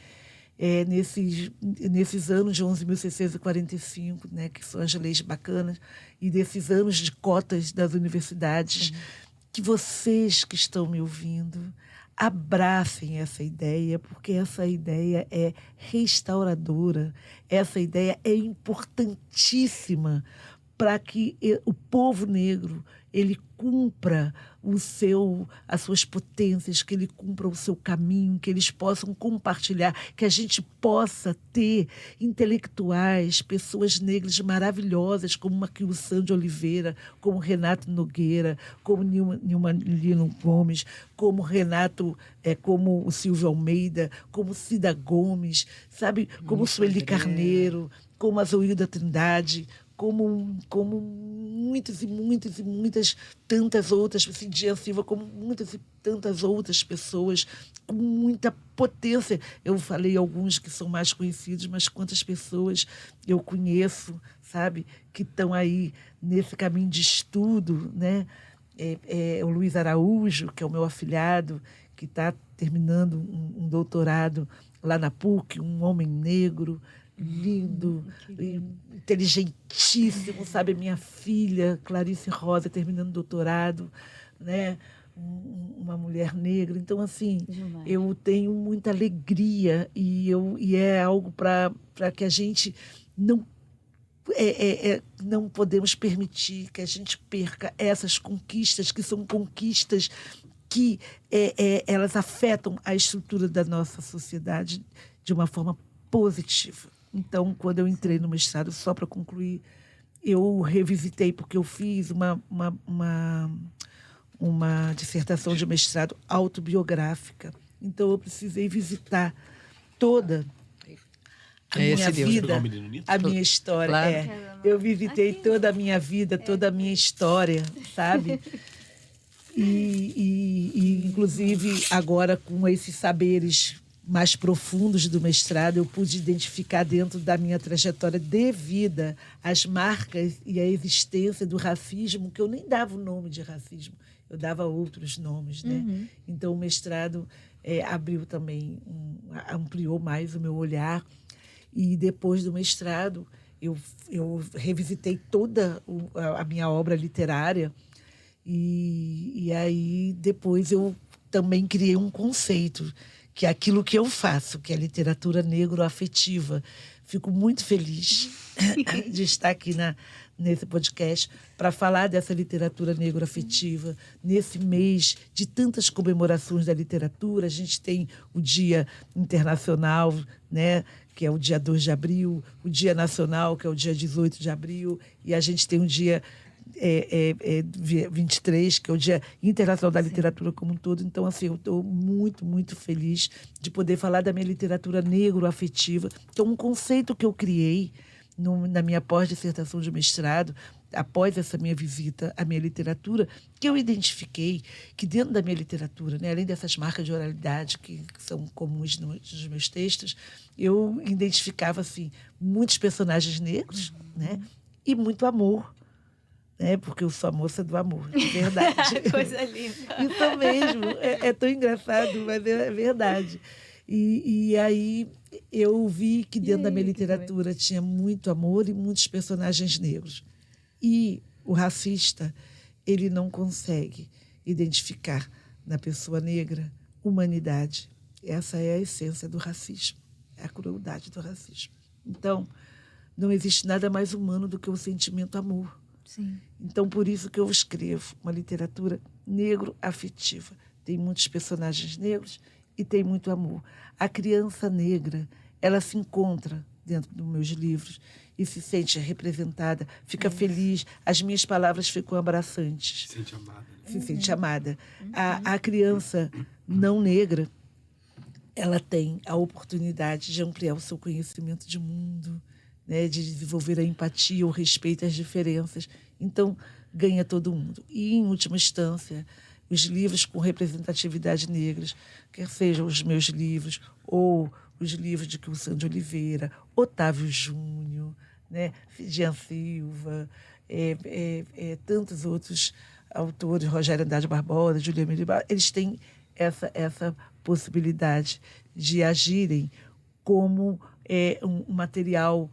nesses anos de 11.645, né, que são as leis bacanas, e desses anos de cotas das universidades, que vocês que estão me ouvindo abracem essa ideia, porque essa ideia é restauradora, essa ideia é importantíssima para que o povo negro ele cumpra as suas potências, que ele cumpra o seu caminho, que eles possam compartilhar, que a gente possa ter intelectuais, pessoas negras maravilhosas, como Maquilo Sand de Oliveira, como Renato Nogueira, como Nilma Lino Gomes, como como o Silvio Almeida, como Cida Gomes, sabe? Como Sueli Carneiro, como a Zoilda Trindade, como muitas e muitas e muitas tantas outras, Cidia Silva, como muitas e tantas outras pessoas com muita potência. Eu falei alguns que são mais conhecidos, mas quantas pessoas eu conheço, sabe, que estão aí nesse caminho de estudo, né? O Luiz Araújo, que é o meu afilhado, que está terminando um doutorado lá na PUC, um homem negro, lindo, inteligentíssimo, sabe? Minha filha, Clarice Rosa, terminando doutorado, né? Uma mulher negra. Então, assim, eu tenho muita alegria e é algo para que a gente não podemos permitir que a gente perca essas conquistas, que são conquistas que elas afetam a estrutura da nossa sociedade de uma forma positiva. Então, quando eu entrei no mestrado, só para concluir, eu revisitei, porque eu fiz uma dissertação de mestrado autobiográfica. Então, eu precisei visitar toda a minha vida, a minha história. Claro. Eu visitei toda a minha vida, toda a minha história, sabe? E inclusive, agora, com esses saberes mais profundos do mestrado, eu pude identificar dentro da minha trajetória de vida as marcas e a existência do racismo, que eu nem dava o nome de racismo, eu dava outros nomes, né? Então, o mestrado abriu também, ampliou mais o meu olhar. E depois do mestrado, eu revisitei toda a minha obra literária e aí depois eu também criei um conceito, que é aquilo que eu faço, que é a literatura negro-afetiva. Fico muito feliz de estar aqui nesse podcast para falar dessa literatura negro-afetiva. Nesse mês de tantas comemorações da literatura, a gente tem o Dia Internacional, né, que é o dia 2 de abril, o Dia Nacional, que é o dia 18 de abril, e a gente tem o dia 23, que é o Dia Internacional da Literatura como um todo. Então, assim, eu estou muito, muito feliz de poder falar da minha literatura negro-afetiva. Então, um conceito que eu criei na minha pós-dissertação de mestrado, após essa minha visita à minha literatura, que eu identifiquei que dentro da minha literatura, né, além dessas marcas de oralidade que são comuns nos meus textos, eu identificava assim, muitos personagens negros, né, e muito amor. Porque eu sou a moça do amor, de verdade. Coisa linda. Isso mesmo, é tão engraçado, mas é verdade. E aí eu vi que dentro da minha literatura tinha muito amor e muitos personagens negros. E o racista, ele não consegue identificar na pessoa negra humanidade. Essa é a essência do racismo, é a crueldade do racismo. Então, não existe nada mais humano do que o sentimento amor. Sim. Então, por isso que eu escrevo uma literatura negro-afetiva. Tem muitos personagens negros e tem muito amor. A criança negra, ela se encontra dentro dos meus livros e se sente representada, fica feliz, as minhas palavras ficam abraçantes. Se sente amada. Se sente amada. A criança não negra, ela tem a oportunidade de ampliar o seu conhecimento de mundo, né, de desenvolver a empatia, o respeito às diferenças. Então, ganha todo mundo. E, em última instância, os livros com representatividade negras, quer sejam os meus livros ou os livros de Quilson de Oliveira, Otávio Júnior, né, Jean Silva, tantos outros autores, Rogério Andrade Barbosa, Julia Miribar, eles têm essa possibilidade de agirem como um material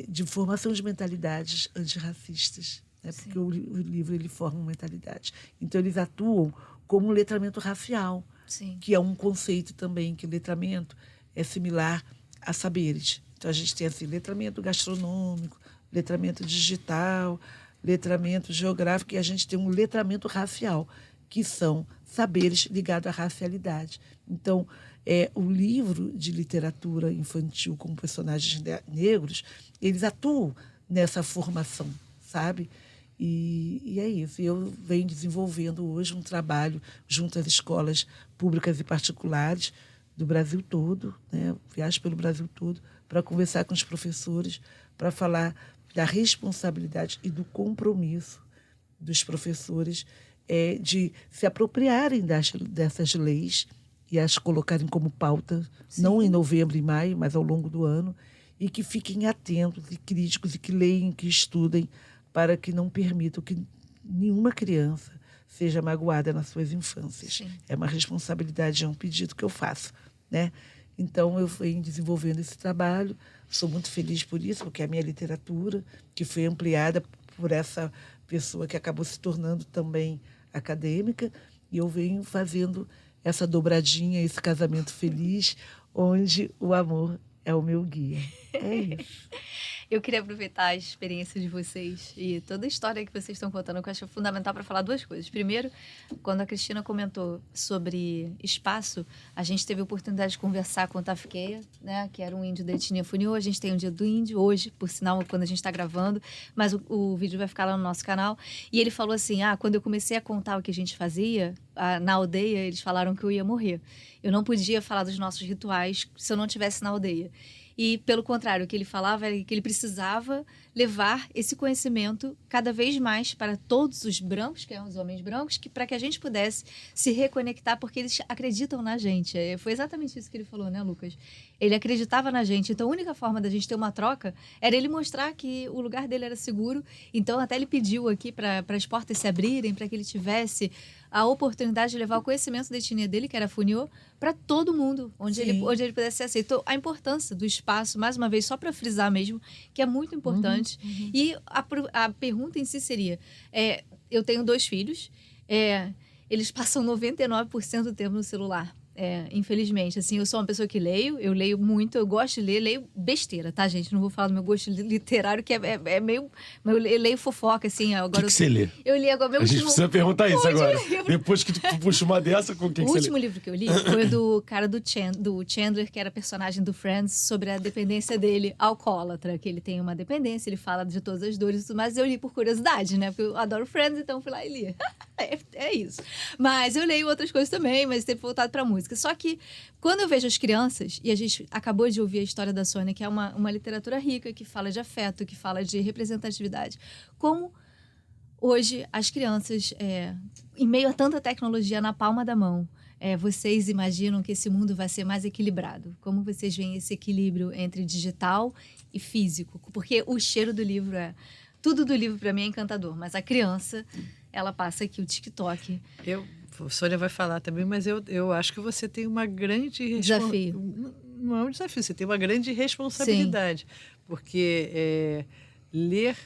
de formação de mentalidades antirracistas, né? Porque o livro ele forma mentalidades. Então, eles atuam como um letramento racial, Sim. que é um conceito também, que o letramento é similar a saberes. Então, a gente tem assim, letramento gastronômico, letramento digital, letramento geográfico, e a gente tem um letramento racial, que são saberes ligados à racialidade. Então, o livro de literatura infantil com personagens negros, eles atuam nessa formação, sabe? E é isso. Eu venho desenvolvendo hoje um trabalho junto às escolas públicas e particulares do Brasil todo, né? Viajo pelo Brasil todo para conversar com os professores, para falar da responsabilidade e do compromisso dos professores de se apropriarem dessas leis e as colocarem como pauta, Sim. não em novembro e maio, mas ao longo do ano, e que fiquem atentos e críticos e que leiam, que estudem, para que não permitam que nenhuma criança seja magoada nas suas infâncias. Sim. É uma responsabilidade, é um pedido que eu faço, né? Então, eu venho desenvolvendo esse trabalho, sou muito feliz por isso, porque é a minha literatura, que foi ampliada por essa pessoa que acabou se tornando também acadêmica, e eu venho fazendo essa dobradinha, esse casamento feliz, onde o amor é o meu guia. É isso. Eu queria aproveitar a experiência de vocês e toda a história que vocês estão contando, que eu acho fundamental para falar duas coisas. Primeiro, quando a Cristina comentou sobre espaço, a gente teve a oportunidade de conversar com o Tafkeia, né, que era um índio da etnia Funiô. A gente tem um dia do índio hoje, por sinal, quando a gente está gravando, mas o vídeo vai ficar lá no nosso canal. E ele falou assim, quando eu comecei a contar o que a gente fazia, na aldeia, eles falaram que eu ia morrer. Eu não podia falar dos nossos rituais se eu não estivesse na aldeia. E, pelo contrário, o que ele falava era que ele precisava levar esse conhecimento cada vez mais para todos os brancos, que são os homens brancos, para que a gente pudesse se reconectar, porque eles acreditam na gente. Foi exatamente isso que ele falou, né, Lucas? Ele acreditava na gente. Então, a única forma da gente ter uma troca era ele mostrar que o lugar dele era seguro. Então, até ele pediu aqui para as portas se abrirem, para que ele tivesse a oportunidade de levar o conhecimento da etnia dele, que era Funiô, para todo mundo, onde ele pudesse ser aceito. Então, a importância do espaço, mais uma vez, só para frisar mesmo, que é muito importante. E a pergunta em si seria, eu tenho 2 filhos, eles passam 99% do tempo no celular. Infelizmente, assim, eu sou uma pessoa que eu leio muito, eu gosto de ler, leio besteira, tá, gente? Não vou falar do meu gosto literário, que é meio... Eu leio fofoca, assim, agora... O que você lê? Eu li agora... A gente precisa perguntar isso agora. Depois que tu puxa uma dessa, com quem o você lê? O último livro que eu li foi do cara do Chandler, que era personagem do Friends, sobre a dependência dele alcoólatra, que ele tem uma dependência, ele fala de todas as dores e tudo mais. Eu li por curiosidade, né? Porque eu adoro Friends, então fui lá e li. É isso. Mas eu leio outras coisas também, mas sempre voltado pra música. Só que, quando eu vejo as crianças, e a gente acabou de ouvir a história da Sônia, que é uma literatura rica, que fala de afeto, que fala de representatividade, como hoje as crianças, em meio a tanta tecnologia na palma da mão, vocês imaginam que esse mundo vai ser mais equilibrado? Como vocês veem esse equilíbrio entre digital e físico? Porque o cheiro do livro tudo do livro, para mim, é encantador, mas a criança, ela passa aqui o TikTok. A Sônia vai falar também, mas eu acho que você tem uma grande... Desafio. Não é um desafio, você tem uma grande responsabilidade. Sim. Porque ler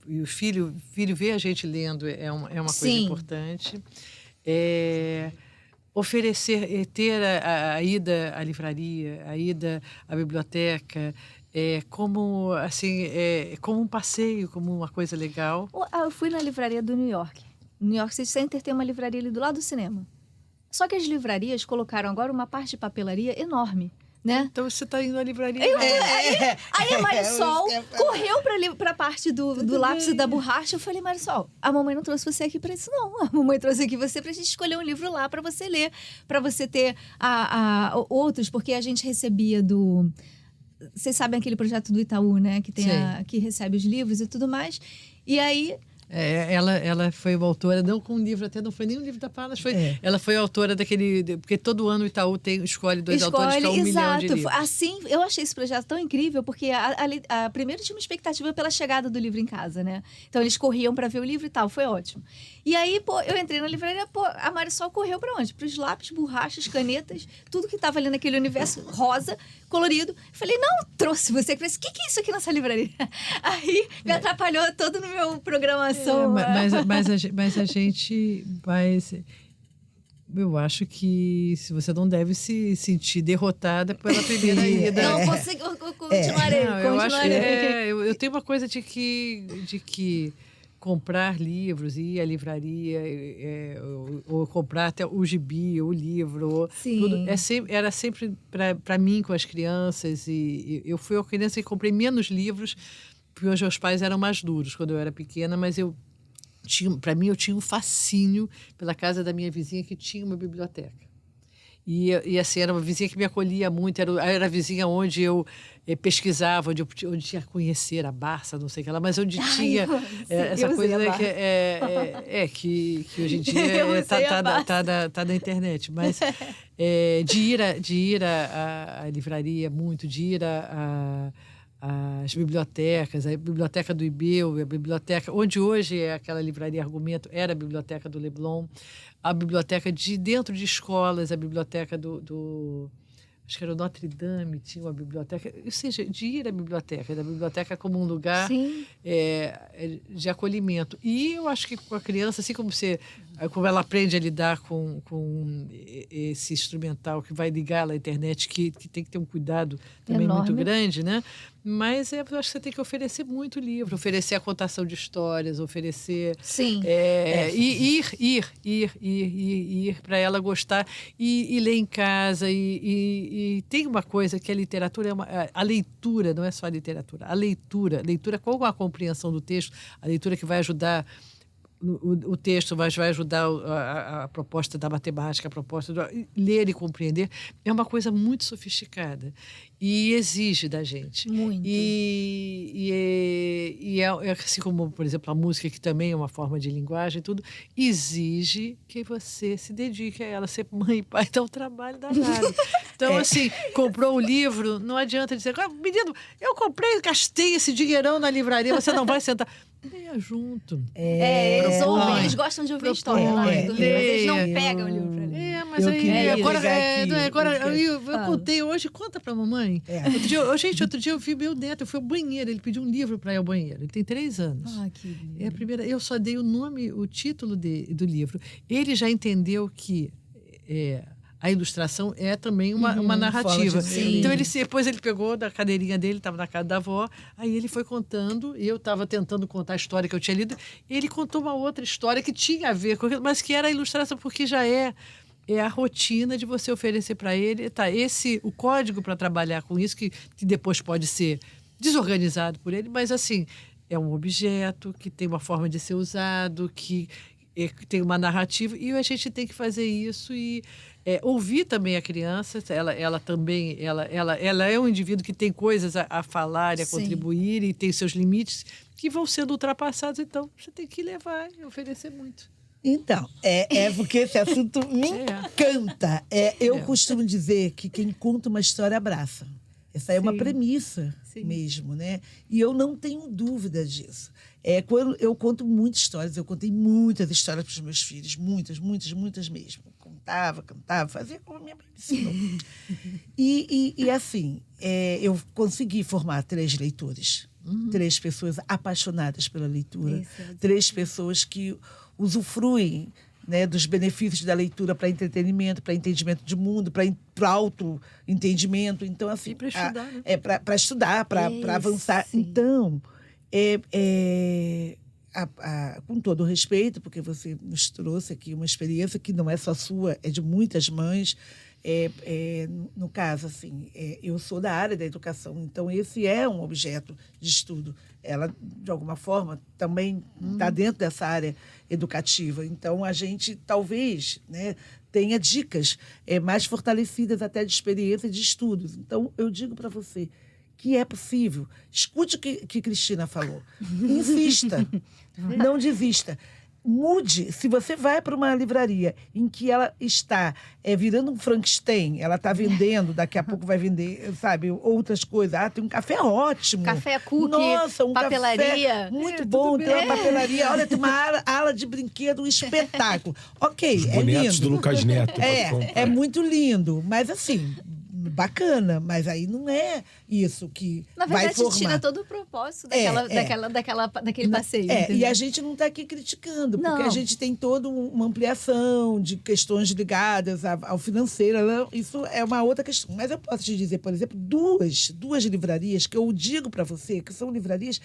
e o filho ver a gente lendo é uma coisa importante. Oferecer, ter a ida à livraria, a ida à biblioteca, como um passeio, como uma coisa legal. Eu fui na livraria do New York. New York City Center tem uma livraria ali do lado do cinema. Só que as livrarias colocaram agora uma parte de papelaria enorme. né? Então você está indo à livraria. Aí a Marisol correu para a parte do lápis e da borracha. Eu falei, Marisol, a mamãe não trouxe você aqui para isso, não. A mamãe trouxe aqui você para a gente escolher um livro lá para você ler, para você ter outros, porque a gente recebia do... Vocês sabem aquele projeto do Itaú, né? Que tem que recebe os livros e tudo mais. E aí... Ela foi uma autora, não com um livro, até não foi nem um livro da Palas, ela foi autora daquele... Porque todo ano o Itaú escolhe dois autores para 1 milhão de livros. Assim, eu achei esse projeto tão incrível, porque primeiro tinha uma expectativa pela chegada do livro em casa, né? Então eles corriam para ver o livro e tal, foi ótimo. E aí, eu entrei na livraria, a Marisol correu para onde? Para os lápis, borrachas, canetas, tudo que estava ali naquele universo rosa, colorido. Eu falei, não, trouxe você. O que é isso aqui nessa livraria? Aí me atrapalhou todo no meu programação. Mas a gente... Eu acho que se você não deve se sentir derrotada pela primeira ida. Não, continuarei. Eu tenho uma coisa de que comprar livros, ir à livraria, ou comprar até o gibi, o livro, tudo, era sempre para mim com as crianças. E eu fui uma criança que comprei menos livros, porque os meus pais eram mais duros quando eu era pequena, mas eu tinha um fascínio pela casa da minha vizinha que tinha uma biblioteca. E assim, era uma vizinha que me acolhia muito, era a vizinha onde eu pesquisava, onde tinha que conhecer a Barça, não sei o que lá, mas onde tinha essa coisa, né, que hoje em dia tá na internet, mas de ir à livraria muito, de ir às bibliotecas, a biblioteca do Ibeu, a biblioteca, onde hoje é aquela livraria Argumento, era a biblioteca do Leblon, a biblioteca de dentro de escolas, a biblioteca acho que era o Notre Dame, tinha uma biblioteca, ou seja, de ir à biblioteca, da biblioteca como um lugar de acolhimento. E eu acho que com a criança, assim como ela aprende a lidar com esse instrumental que vai ligar ela à internet, que tem que ter um cuidado também muito grande, né? Mas eu acho que você tem que oferecer muito livro, oferecer a contação de histórias, oferecer... Ir para ela gostar e ler em casa. E tem uma coisa que a literatura a leitura, não é só a literatura, a leitura com a compreensão do texto, a leitura que vai ajudar o texto, vai ajudar a proposta da matemática, a proposta do ler e compreender, é uma coisa muito sofisticada e exige da gente. Muito. E assim como, por exemplo, a música, que também é uma forma de linguagem, tudo, exige que você se dedique a ela. Ser mãe e pai dá um trabalho danado. Então, assim, comprou o livro, não adianta dizer, menino, eu comprei, gastei esse dinheirão na livraria, você não vai sentar. Leia junto. Eles ouvem, eles gostam de ouvir história lá, mas eles não pegam o livro pra ler. Mas agora eu contei hoje, conta pra mamãe. Outro dia eu vi meu neto, eu fui ao banheiro, ele pediu um livro para ir ao banheiro. Ele tem 3 anos. Que lindo. É a primeira, eu só dei o título do livro. Ele já entendeu que a ilustração é também uma narrativa. Então, depois ele pegou da cadeirinha dele, estava na casa da avó, aí ele foi contando, eu estava tentando contar a história que eu tinha lido, ele contou uma outra história que tinha a ver com aquilo, mas que era a ilustração, porque já é a rotina de você oferecer para ele, o código para trabalhar com isso, que depois pode ser desorganizado por ele, mas assim, é um objeto que tem uma forma de ser usado, que tem uma narrativa, e a gente tem que fazer isso e ouvir também a criança. Ela também ela é um indivíduo que tem coisas a falar e a contribuir, e tem seus limites que vão sendo ultrapassados, então você tem que levar e oferecer muito. Então, porque esse assunto me encanta. Eu costumo dizer que quem conta uma história abraça. Essa é uma premissa mesmo, né? E eu não tenho dúvida disso. Quando eu conto muitas histórias, eu contei muitas histórias para os meus filhos, muitas mesmo. Cantava, fazia como a minha mãe me ensinou. E assim, eu consegui formar 3 leitores, 3 pessoas apaixonadas pela leitura, 3 pessoas que usufruem, né, dos benefícios da leitura para entretenimento, para entendimento de mundo, para auto-entendimento. Então, assim, para estudar, né? Para estudar, para avançar. Então, com todo o respeito, porque você nos trouxe aqui uma experiência que não é só sua, é de muitas mães, no caso, assim, eu sou da área da educação, então esse é um objeto de estudo. Ela, de alguma forma, também está dentro dessa área educativa. Então, a gente talvez, né, tenha dicas mais fortalecidas até de experiência e de estudos. Então, eu digo para você que é possível. Escute o que Cristina falou. Insista. Não desista. Mude. Se você vai para uma livraria em que ela está virando um Frankenstein, ela está vendendo, daqui a pouco vai vender, sabe, outras coisas. Tem um café ótimo. Café cookie, nossa, papelaria. Café muito bom. Tem uma papelaria. Olha, tem uma ala de brinquedo, um espetáculo. Ok, Os é bonetos lindo. do Lucas Neto. É muito lindo. Mas assim, bacana. Mas aí não é isso que na verdade, vai formar. tira todo o propósito daquele passeio. E a gente não está aqui criticando, porque a gente tem toda uma ampliação de questões ligadas ao financeiro. Isso é uma outra questão. Mas eu posso te dizer, por exemplo, duas livrarias que eu digo para você que são livrarias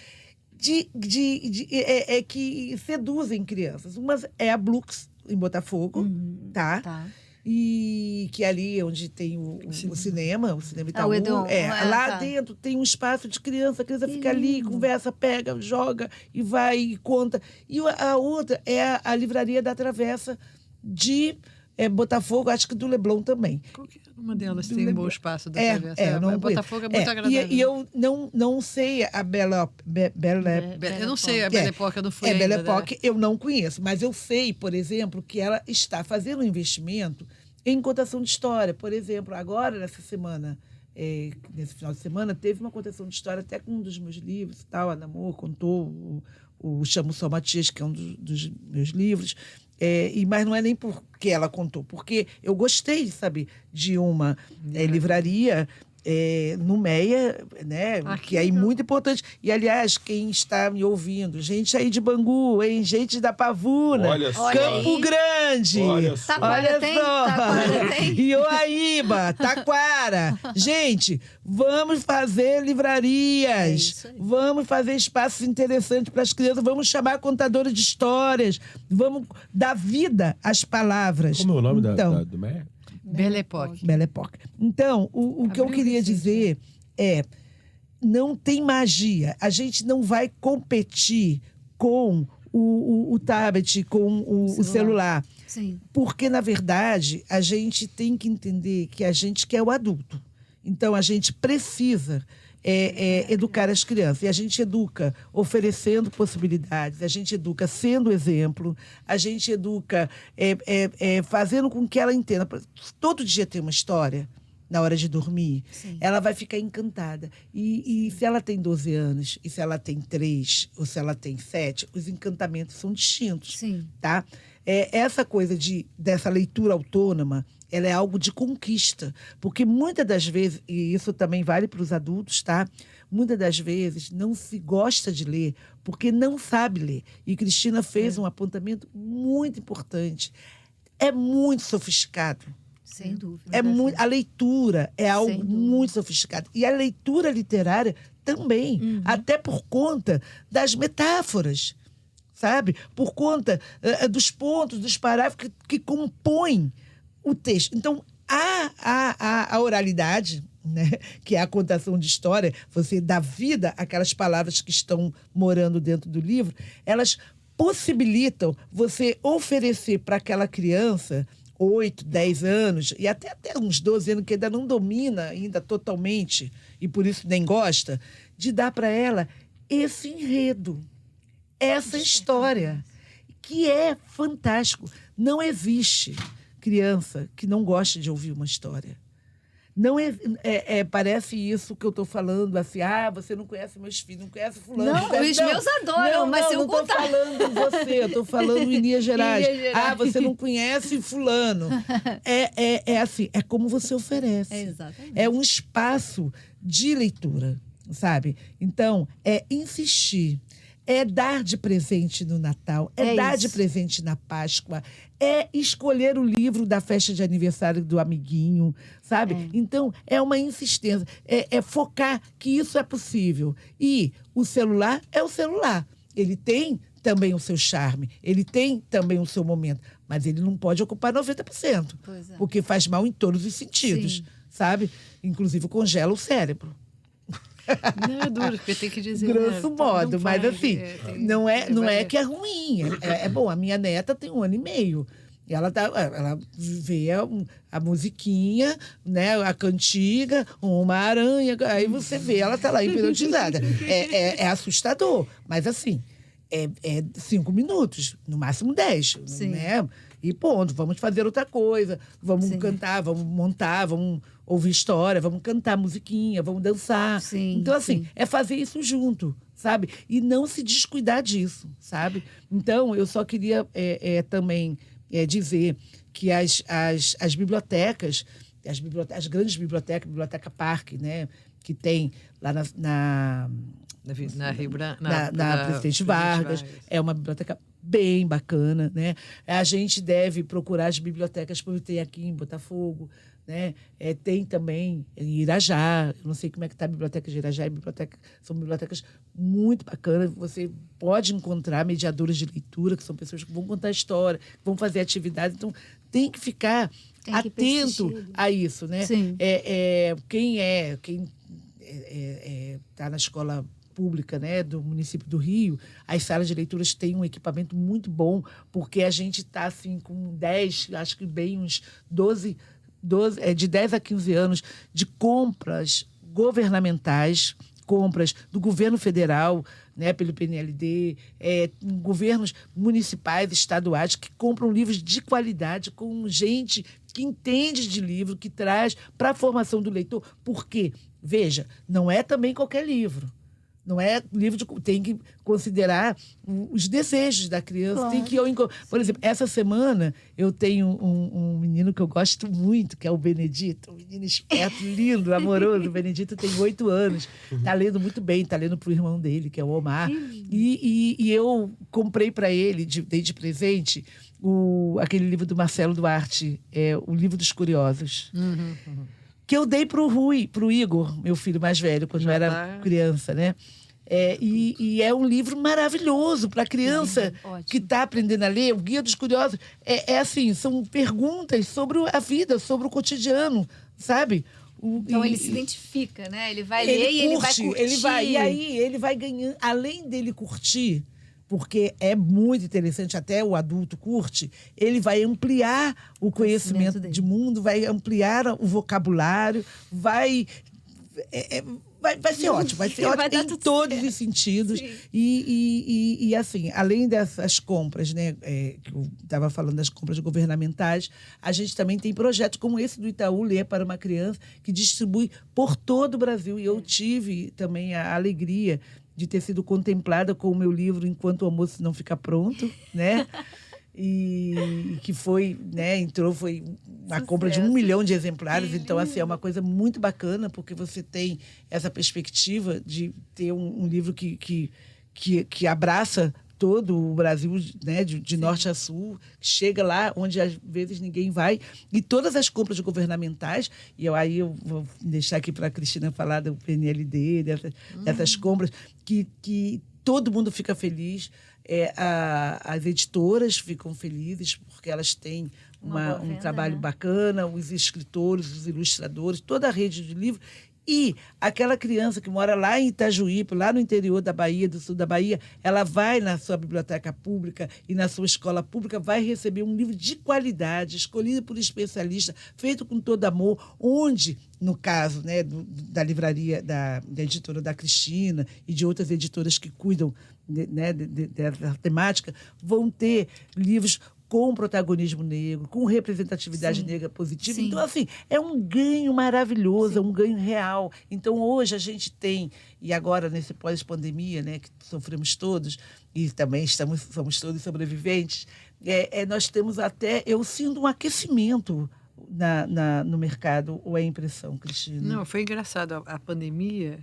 que seduzem crianças. Uma é a Blux, em Botafogo, tá? E que é ali onde tem o cinema Itaú. Lá dentro tem um espaço de criança. A criança fica ali, conversa, pega, joga e vai e conta. E a outra é a livraria da Travessa de Botafogo, acho que do Leblon também. Qualquer uma delas tem um bom espaço da Travessa. Botafogo é muito agradável. E eu não sei a Belle eu não sei a Belle Époque, eu não fui ainda. Belle Époque eu não conheço, mas eu sei, por exemplo, que ela está fazendo um investimento em contação de história. Por exemplo, agora, nessa semana, nesse final de semana, teve uma contação de história até com um dos meus livros, tal, a Namor contou o Chamo Só Matias, que é um dos meus livros. Mas não é nem porque ela contou, porque eu gostei de saber de uma livraria no Meia, né? Que é muito importante. E, aliás, quem está me ouvindo, gente aí de Bangu, hein? Gente da Pavuna, Campo Grande, olha só. Taquara tem? Ioaíba, Taquara. Gente, vamos fazer livrarias, vamos fazer espaços interessantes para as crianças, vamos chamar contadores de histórias, vamos dar vida às palavras. Como é o nome do Meia? Belle Époque. Belle Époque. Então, o que eu queria dizer não tem magia. A gente não vai competir com o tablet, com o celular. Sim. Porque, na verdade, a gente tem que entender que a gente quer o adulto. Então, a gente precisa educar as crianças. E a gente educa oferecendo possibilidades, a gente educa sendo exemplo, a gente educa fazendo com que ela entenda. Todo dia tem uma história na hora de dormir. Sim. Ela vai ficar encantada. E se ela tem 12 anos, e se ela tem 3, ou se ela tem 7, os encantamentos são distintos. Sim. Tá? Essa coisa dessa leitura autônoma, ela é algo de conquista. Porque muitas das vezes, e isso também vale para os adultos, tá? Muitas das vezes não se gosta de ler porque não sabe ler. E Cristina fez um apontamento muito importante. É muito sofisticado. Sem dúvida. A leitura é algo muito sofisticado. E a leitura literária também, até por conta das metáforas, sabe? Por conta dos pontos, dos parágrafos que compõem o texto. Então, a oralidade, né, que é a contação de história, você dá vida àquelas palavras que estão morando dentro do livro, elas possibilitam você oferecer para aquela criança 8, 10 anos, e até uns 12 anos, que ainda não domina ainda totalmente, e por isso nem gosta, de dar para ela esse enredo, essa história, que é fantástico. Não existe criança que não goste de ouvir uma história. Não parece isso que eu estou falando, assim, você não conhece meus filhos, não conhece fulano. Não, os meus adoram, mas eu não estou falando em você, eu estou falando em linhas gerais. Você não conhece fulano. Assim, é como você oferece. Exatamente. É um espaço de leitura, sabe? Então, insistir. Dar de presente no Natal, dar de presente na Páscoa, escolher o livro da festa de aniversário do amiguinho, sabe? Então, é uma insistência, focar que isso é possível. E o celular é o celular. Ele tem também o seu charme, ele tem também o seu momento, mas ele não pode ocupar 90%, porque faz mal em todos os sentidos, Sim. sabe? Inclusive congela o cérebro. Não é duro, porque tem que dizer. Grosso modo, mas assim, não é que é ruim, é bom. A minha neta tem 1 ano e meio. Ela vê a musiquinha, né, a cantiga, uma aranha, aí você vê, ela tá lá hipnotizada. É assustador, mas assim, é 5 minutos, no máximo 10, né? E ponto, vamos fazer outra coisa, vamos cantar, vamos montar, vamos ouvir história, vamos cantar musiquinha, vamos dançar. Então, assim, é fazer isso junto, sabe? E não se descuidar disso, sabe? Então, eu só queria também dizer que as bibliotecas, as grandes bibliotecas, Biblioteca Parque, né, que tem lá na Presidente Vargas, é uma biblioteca bem bacana, né? A gente deve procurar as bibliotecas, porque tem aqui em Botafogo, né? Tem também em Irajá, eu não sei como é que está a biblioteca de Irajá, são bibliotecas muito bacanas, você pode encontrar mediadoras de leitura, que são pessoas que vão contar está, que vão fazer atividades, então tem que ficar atento a isso, né? Quem está na escola pública, né, do município do Rio, as salas de leituras têm um equipamento muito bom, porque a gente está assim, com 10, acho que bem uns 12, de 10 a 15 anos de compras governamentais, compras do governo federal, né, pelo PNLD, governos municipais, estaduais, que compram livros de qualidade, com gente que entende de livro, que traz para a formação do leitor. Porque, veja, não é também qualquer livro. Não é livro tem que considerar os desejos da criança. Claro. Tem que por exemplo, essa semana eu tenho um menino que eu gosto muito, que é o Benedito, um menino esperto, lindo, amoroso. O Benedito tem 8 anos, está lendo muito bem, está lendo para o irmão dele, que é o Omar. E eu comprei para ele, dei de presente, aquele livro do Marcelo Duarte, O Livro dos Curiosos. Que eu dei pro Igor, meu filho mais velho, quando eu era criança, né? E é um livro maravilhoso para a criança que está aprendendo a ler, o Guia dos Curiosos. Assim, são perguntas sobre a vida, sobre o cotidiano, sabe? Então ele se identifica, né? Ele vai ler e ele vai curtir. E aí ele vai ganhando, além dele curtir, porque é muito interessante, até o adulto curte, ele vai ampliar o conhecimento de mundo, vai ampliar o vocabulário, vai ser ótimo, vai ser ótimo em todos os sentidos. E assim, além dessas compras, né, que eu estava falando das compras governamentais, a gente também tem projetos como esse do Itaú, Ler para uma Criança, que distribui por todo o Brasil. E eu tive também a alegria de ter sido contemplada com o meu livro Enquanto o Almoço Não Fica Pronto, né? E que foi uma compra de 1 milhão de exemplares. Então, assim, é uma coisa muito bacana, porque você tem essa perspectiva de ter um livro que abraça todo o Brasil, né, de norte a sul, chega lá onde às vezes ninguém vai, e todas as compras governamentais, e aí eu vou deixar aqui para a Cristina falar do PNLD, dessas compras, que todo mundo fica feliz, as editoras ficam felizes, porque elas têm um trabalho bacana, os escritores, os ilustradores, toda a rede de livros. E aquela criança que mora lá em Itajuípe, lá no interior da Bahia, do sul da Bahia, ela vai na sua biblioteca pública e na sua escola pública, vai receber um livro de qualidade, escolhido por especialista, feito com todo amor, onde, no caso, né, da livraria, da editora da Cristina e de outras editoras que cuidam, né, dessa temática, vão ter livros com protagonismo negro, com representatividade negra positiva. Então, assim, é um ganho maravilhoso, é um ganho real. Então, hoje a gente tem, e agora nesse pós-pandemia, né, que sofremos todos, e também somos todos sobreviventes, nós temos até, eu sinto um aquecimento no mercado, ou é a impressão, Cristina? Não, foi engraçado. A pandemia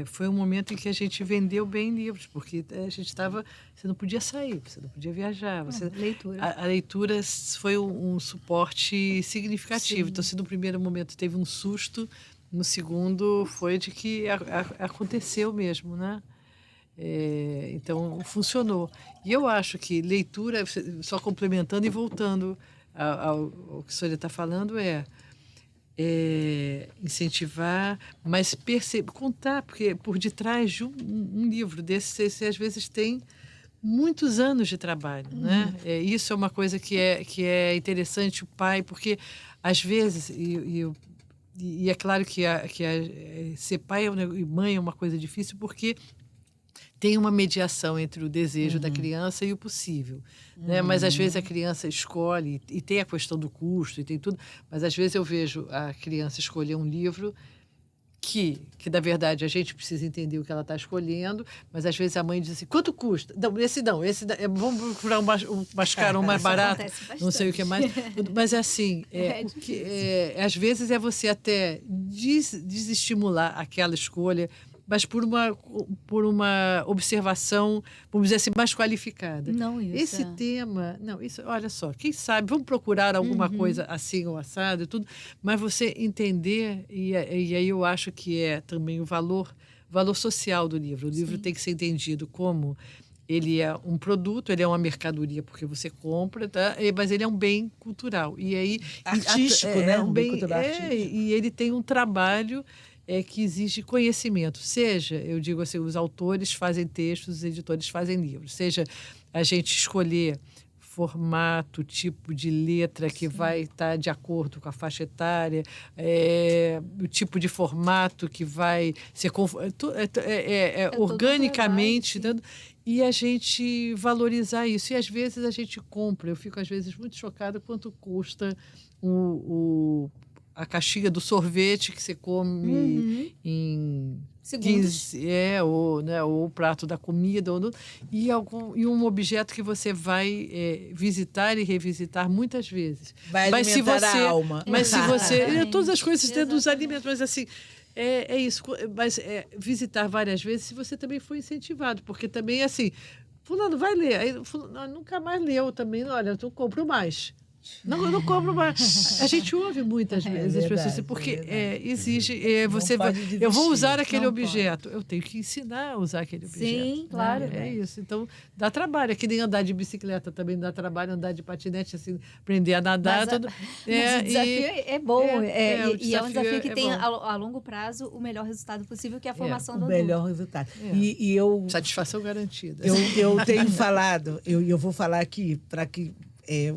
foi um momento em que a gente vendeu bem livros, porque a gente estava... Você não podia sair, você não podia viajar. Leitura. A leitura foi um suporte significativo. Então, se no primeiro momento teve um susto, no segundo foi de que aconteceu mesmo, né? Então, funcionou. E eu acho que leitura, só complementando e voltando ao que a senhora está falando, incentivar, mas contar, porque por detrás de um livro desse, você às vezes tem muitos anos de trabalho, né? Isso é uma coisa que é interessante, o pai, porque às vezes, e é claro que ser pai e mãe é uma coisa difícil, porque tem uma mediação entre o desejo da criança e o possível, né? Mas às vezes a criança escolhe, e tem a questão do custo, e tem tudo, mas às vezes eu vejo a criança escolher um livro que na verdade a gente precisa entender o que ela está escolhendo, mas às vezes a mãe diz assim, quanto custa? Não, esse não, vamos procurar um mais caro, um mais barato, não sei o que mais. Mas assim, às vezes é você até desestimular aquela escolha, mas por uma observação, vamos dizer assim, mais qualificada. Não, Esse tema, olha só, quem sabe, vamos procurar alguma coisa assim ou assado e tudo, mas você entender, e aí eu acho que é também o valor social do livro. O livro tem que ser entendido como ele é um produto, ele é uma mercadoria porque você compra, tá? Mas ele é um bem cultural. E aí, artístico, né? Um bem cultural artístico. E ele tem um trabalho que exige conhecimento. Seja, eu digo assim, os autores fazem textos, os editores fazem livros. Seja a gente escolher formato, tipo de letra que vai estar de acordo com a faixa etária, o tipo de formato que vai ser organicamente, e a gente valorizar isso. E às vezes a gente compra, eu fico às vezes muito chocada quanto custa a caixinha do sorvete que você come em 15, ou o prato da comida, e um objeto que você vai visitar e revisitar muitas vezes. Vai alimentar a alma. Mas se você... todas as coisas dentro dos alimentos, mas assim... É isso, mas visitar várias vezes se você também foi incentivado, porque também, assim, fulano vai ler, aí fulano nunca mais leu também, olha, eu compro mais. Não, eu não compro mais. A gente ouve muitas vezes as pessoas, porque exige. Eu vou usar aquele objeto. Eu tenho que ensinar a usar aquele objeto. Sim, claro. É isso. Então, dá trabalho. É que nem andar de bicicleta também dá trabalho, andar de patinete, assim, aprender a nadar. Mas o desafio é bom. E é um desafio que tem, a longo prazo, o melhor resultado possível, que é a formação do adulto. O melhor resultado. Satisfação garantida. Eu tenho falado, eu vou falar aqui para que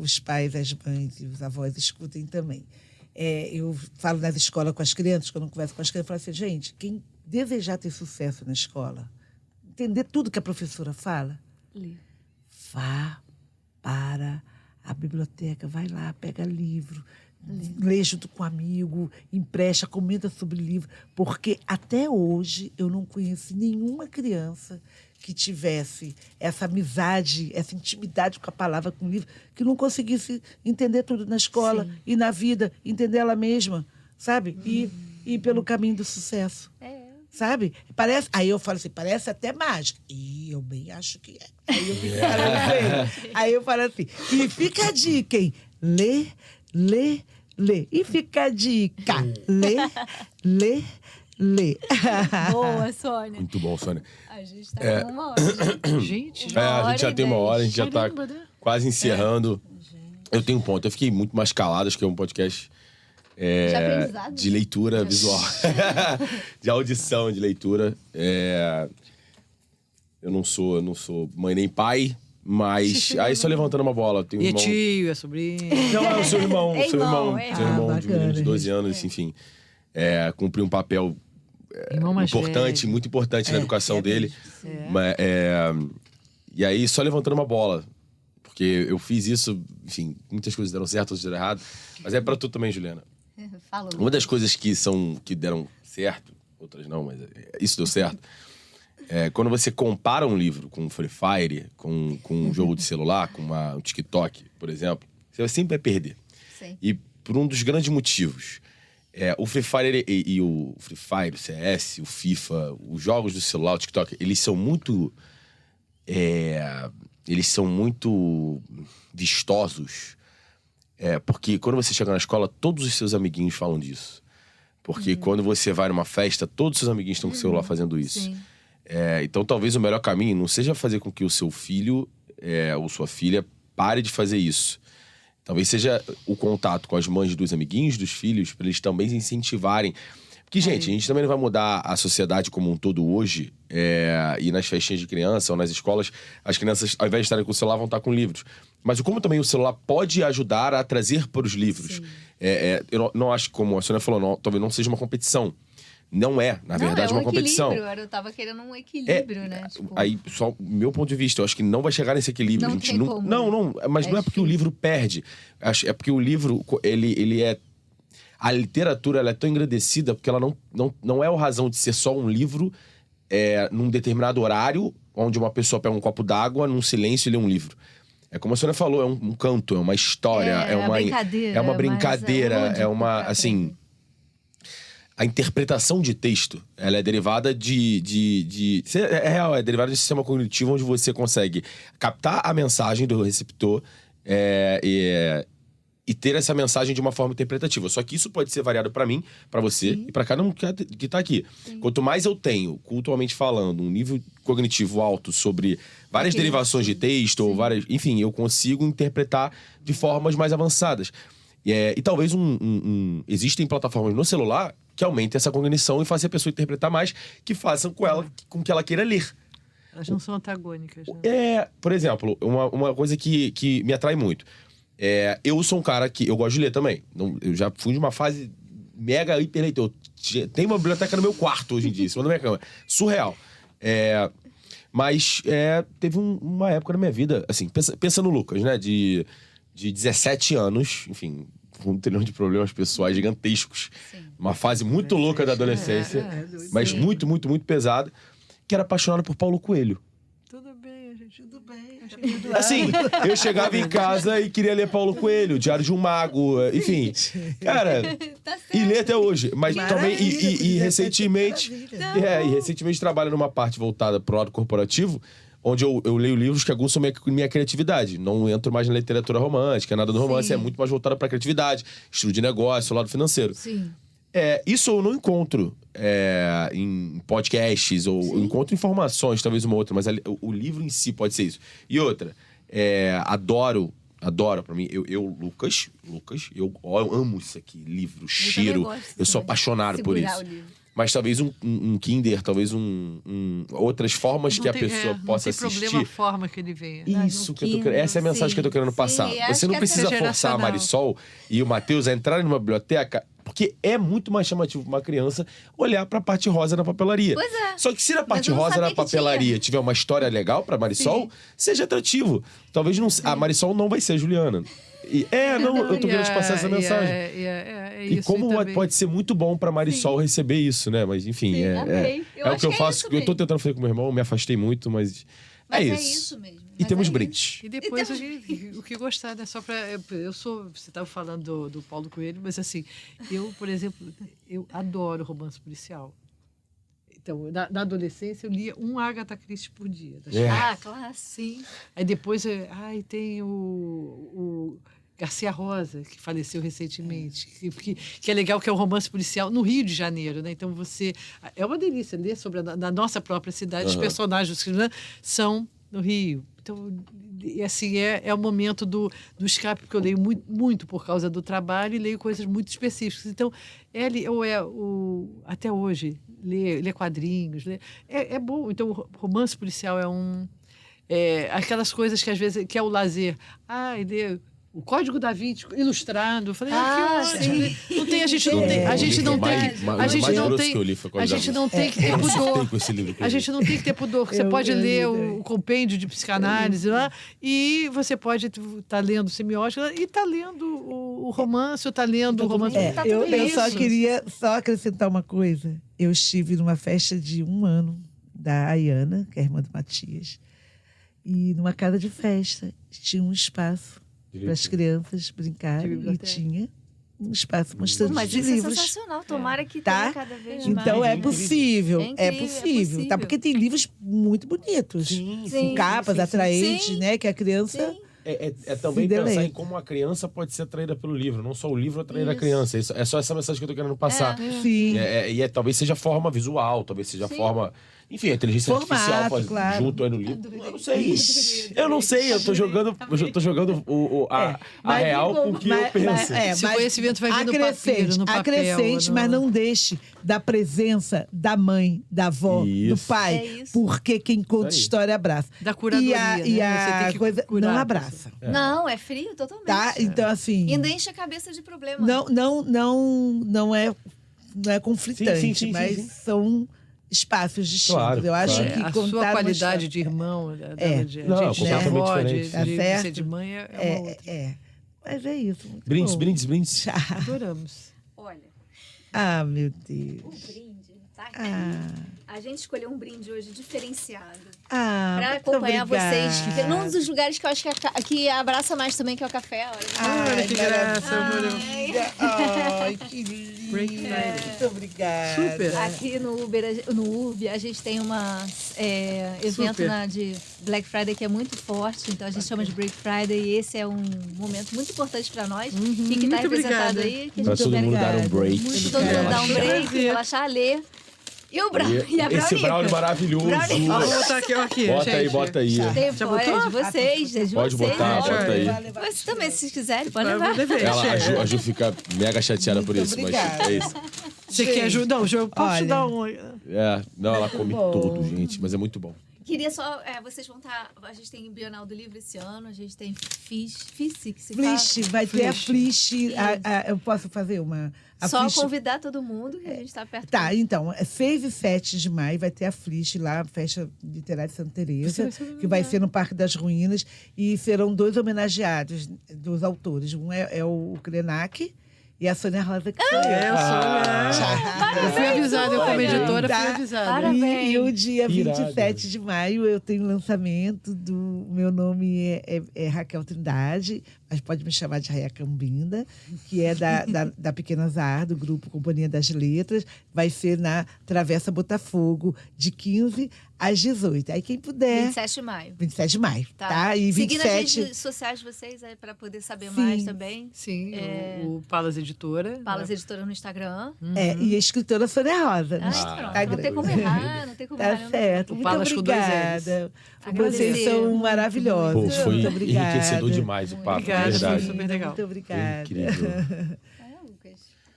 os pais, as mães e os avós escutem também. Eu falo nas escolas com as crianças, quando eu converso com as crianças, eu falo assim, gente, quem desejar ter sucesso na escola, entender tudo que a professora fala, vá para a biblioteca, vai lá, pega livro, lê junto com um amigo, empresta, comenta sobre livro, porque até hoje eu não conheci nenhuma criança que tivesse essa amizade, essa intimidade com a palavra, com o livro, que não conseguisse entender tudo na escola e na vida, entender ela mesma, sabe? E pelo caminho do sucesso. Sabe? Aí eu falo assim, parece até mágica. E eu bem acho que é. Aí eu fico falando com ele. Aí eu falo assim, e fica a dica, hein? Lê. E fica a dica. Lê. Boa, Sônia. Muito bom, Sônia. A gente está com uma hora. Gente, a gente já tem uma hora, a gente já está quase encerrando. Eu tenho um ponto. Eu fiquei muito mais calado, acho que é um podcast de leitura visual. De audição, de leitura. Eu não sou mãe nem pai, mas... Aí só levantando uma bola. Tenho um irmão... tio, é sobrinho. Não, é o seu irmão. Seu irmão de um menino de 12 bacana, anos, enfim. Cumprir um papel importante, muito importante na educação dele. E aí, só levantando uma bola. Porque eu fiz isso, enfim, muitas coisas deram certo, outras deram errado. Mas é pra tu também, Juliana. Fala, uma das coisas que deram certo, outras não, mas isso deu certo. Quando você compara um livro com um Free Fire, com um jogo de celular, com um TikTok, por exemplo, você sempre vai perder. Sim. E por um dos grandes motivos... o Free Fire e o Free Fire, o CS, o FIFA, os jogos do celular, o TikTok, eles são muito vistosos. Porque quando você chega na escola, todos os seus amiguinhos falam disso. Porque quando você vai numa festa, todos os seus amiguinhos estão com o celular fazendo isso. Sim. Então, talvez o melhor caminho não seja fazer com que o seu filho ou sua filha pare de fazer isso. Talvez seja o contato com as mães dos amiguinhos dos filhos, para eles também se incentivarem. Porque, gente, a gente também não vai mudar a sociedade como um todo hoje. E nas festinhas de criança ou nas escolas, as crianças, ao invés de estarem com o celular, vão estar com livros. Mas como também o celular pode ajudar a trazer para os livros. Eu não acho, como a Sônia falou, talvez não seja uma competição. Não é, na verdade, uma competição. Eu tava querendo um equilíbrio, né? Tipo... Aí, só meu ponto de vista, eu acho que não vai chegar nesse equilíbrio. Não a gente tem como. Não, mas não é porque o livro perde. É porque o livro, ele é... A literatura, ela é tão engrandecida porque ela não é a razão de ser só um livro num determinado horário, onde uma pessoa pega um copo d'água, num silêncio e lê um livro. É como a senhora falou, é um canto, é uma história, é uma brincadeira, assim... A interpretação de texto, ela é derivada é real, é derivada de sistema cognitivo onde você consegue captar a mensagem do receptor e ter essa mensagem de uma forma interpretativa. Só que isso pode ser variado para mim, para você e para cada um que tá aqui. Quanto mais eu tenho, culturalmente falando, um nível cognitivo alto sobre várias derivações de texto, ou várias... Enfim, eu consigo interpretar de formas mais avançadas. E talvez existem plataformas no celular que aumentem essa cognição e façam a pessoa interpretar mais, que façam com que ela queira ler. Elas não são antagônicas, né? Por exemplo, uma coisa que me atrai muito. Eu sou um cara que... Eu gosto de ler também. Eu já fui de uma fase mega hiper leitor. Tem uma biblioteca no meu quarto hoje em dia, em cima da minha cama. Surreal. Mas teve uma época na minha vida, assim, pensa no Lucas, né? De 17 anos, enfim, com um trilhão de problemas pessoais gigantescos. Sim. Uma fase muito louca da adolescência, mas muito, muito, muito pesada, que era apaixonado por Paulo Coelho. Tudo bem, gente, tudo bem. Assim, eu chegava em casa e queria ler Paulo Coelho, Diário de um Mago, enfim. Cara, e ler até hoje. Mas também, e recentemente... E recentemente trabalho numa parte voltada pro lado corporativo, onde eu leio livros que aguçam minha criatividade. Não entro mais na literatura romântica, nada do romance. É muito mais voltada pra criatividade, estudo de negócio, lado financeiro. Sim. Isso eu não encontro em podcasts, ou eu encontro informações, talvez uma outra, mas o livro em si pode ser isso. E outra, adoro pra mim, Lucas, eu amo isso aqui, livro, cheiro, eu sou apaixonado por isso. Mas talvez um Kindle, talvez outras formas que a pessoa possa assistir. Não tem problema a forma que ele venha. Isso, essa é a mensagem que eu tô querendo passar. Você não precisa forçar a Marisol e o Matheus a entrarem numa biblioteca, porque é muito mais chamativo pra uma criança olhar pra parte rosa na papelaria. Pois é. Só que se na parte rosa na papelaria tiver uma história legal pra Marisol, seja atrativo. Talvez a Marisol não vai ser a Juliana. Eu tô querendo te passar essa mensagem. E como pode ser muito bom pra Marisol receber isso, né? Mas enfim, é o que eu faço. Eu tô tentando fazer com meu irmão, me afastei muito, mas é isso. É isso mesmo. E temos brindes. E depois o que gostar, né? Só pra... Você estava falando do Paulo Coelho, mas assim, eu, por exemplo, eu adoro romance policial. Então, na adolescência, eu lia um Agatha Christie por dia. Claro. Sim. Aí depois, tem o Garcia Rosa, que faleceu recentemente, que é legal, que é um romance policial no Rio de Janeiro, né? Então, é uma delícia ler sobre a nossa própria cidade. Os personagens são no Rio. Então, assim, é o momento do escape, porque eu leio muito, muito por causa do trabalho e leio coisas muito específicas. Então, até hoje, ler quadrinhos, é bom. Então, o romance policial aquelas coisas que às vezes que é o lazer. Ler o Código da Vinci ilustrado. Eu falei, sim. Não tem, a gente não tem, a gente não tem, a gente não tem que ter pudor. A gente não tem que ter pudor. Você pode ler o compêndio de psicanálise lá e você pode estar lendo semiótica e estar lendo o romance, ou estar lendo o romance. Eu só queria acrescentar uma coisa. Eu estive numa festa de 1 ano da Ayana, que é a irmã do Matias, e numa casa de festa tinha um espaço para as crianças brincarem e tinha um espaço mostrando mas de livros. É sensacional, tomara que tenha cada vez mais. Então é possível, é possível. Tá? Porque tem livros muito bonitos, com capas atraentes, né? Que a criança É também pensar em como a criança pode ser atraída pelo livro, não só o livro atrair a criança. É só essa mensagem que eu tô querendo passar. Sim. Talvez seja a forma visual, talvez seja a forma... Enfim, a inteligência artificial junto aí no livro. Eu não sei. Eu tô jogando a real com o que eu penso. Se o conhecimento vai vir no papel. Acrescente, mas não deixe da presença da mãe, da avó, do pai. Porque quem conta história abraça. Da curadoria, e a coisa não abraça. Não, é frio totalmente. Tá? Então, assim... E ainda enche a cabeça de problema. Não é conflitante, mas são... espaços distintos. Claro, eu acho que a sua qualidade de irmão, de avó, de ser de mãe é uma outra. Mas é isso. Brindes. Adoramos. Olha. Ah, meu Deus. O brinde tá aqui. A gente escolheu um brinde hoje diferenciado. Pra acompanhar vocês. Num dos lugares que eu acho que abraça mais também, que é o café. Olha que graça. Ai, que lindo. Muito obrigada. Super. Aqui no Urb, a gente tem uma evento de Black Friday que é muito forte. Então, a gente chama de Break Friday. E esse é um momento muito importante para nós. E que está representado aí. Para todo mundo dar um break. Todo mundo dar um break, relaxar, ler. E o Brownie. E a Brownie. Esse Brownie maravilhoso. Vou botar aqui. Bota aí. Já botou? De vocês. Pode botar, bota aí. Mas também, se vocês quiserem, pode levar. A Ju fica mega chateada por isso, mas é isso. Você quer ajuda? Não, eu posso te dar um... Não, ela come tudo, gente, mas é muito bom. Queria só... vocês vão estar... A gente tem Bienal do Livro esse ano, a gente tem FISC, que se fala. Vai ter a FLISH. Eu posso fazer uma... Só convidar todo mundo, que a gente está perto. Tá, então, 6 e 7 de maio vai ter a FLISH lá, a Festa Literária de Santa Teresa, que vai ser no Parque das Ruínas, e serão 2 homenageados dos autores. Um é o Krenak e a Sônia Rosa, que sou eu. Eu fui avisada, eu como editora fui avisada. Parabéns. E o dia 27 de maio eu tenho lançamento do... Meu nome é Raquel Trindade, mas pode me chamar de Raia Cambinda, que é da Pequena Azar, do grupo Companhia das Letras. Vai ser na Travessa Botafogo, de 15 às 18. Aí quem puder... 27 de maio. 27 de maio, tá? E 27... Seguindo as redes sociais de vocês, para poder saber mais também. Sim, o Palas Editora. Palas Editora no Instagram. E a escritora Sônia Rosa. Não tem como errar, não tem como errar. Tá certo. Muito Palas obrigada. Vocês são maravilhosos. Foi muito obrigada. enriquecedor demais o papo, verdade. Super legal. Muito obrigada. Incrível.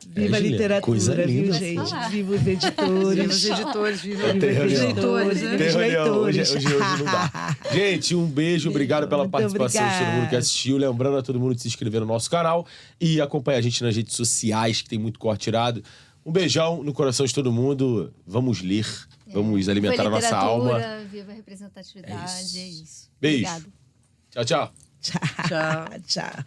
Viva a literatura, coisa linda, viu, gente? Viva os editores. Viva os editores, viva Tem os leitores. Hoje não dá. Gente, um beijo, obrigado pela participação de todo mundo que assistiu. Lembrando a todo mundo de se inscrever no nosso canal e acompanhar a gente nas redes sociais, que tem muito corte tirado. Um beijão no coração de todo mundo. Vamos ler, vamos alimentar a nossa alma. Viva a representatividade, é isso. Beijo. Obrigado. Tchau. Tchau.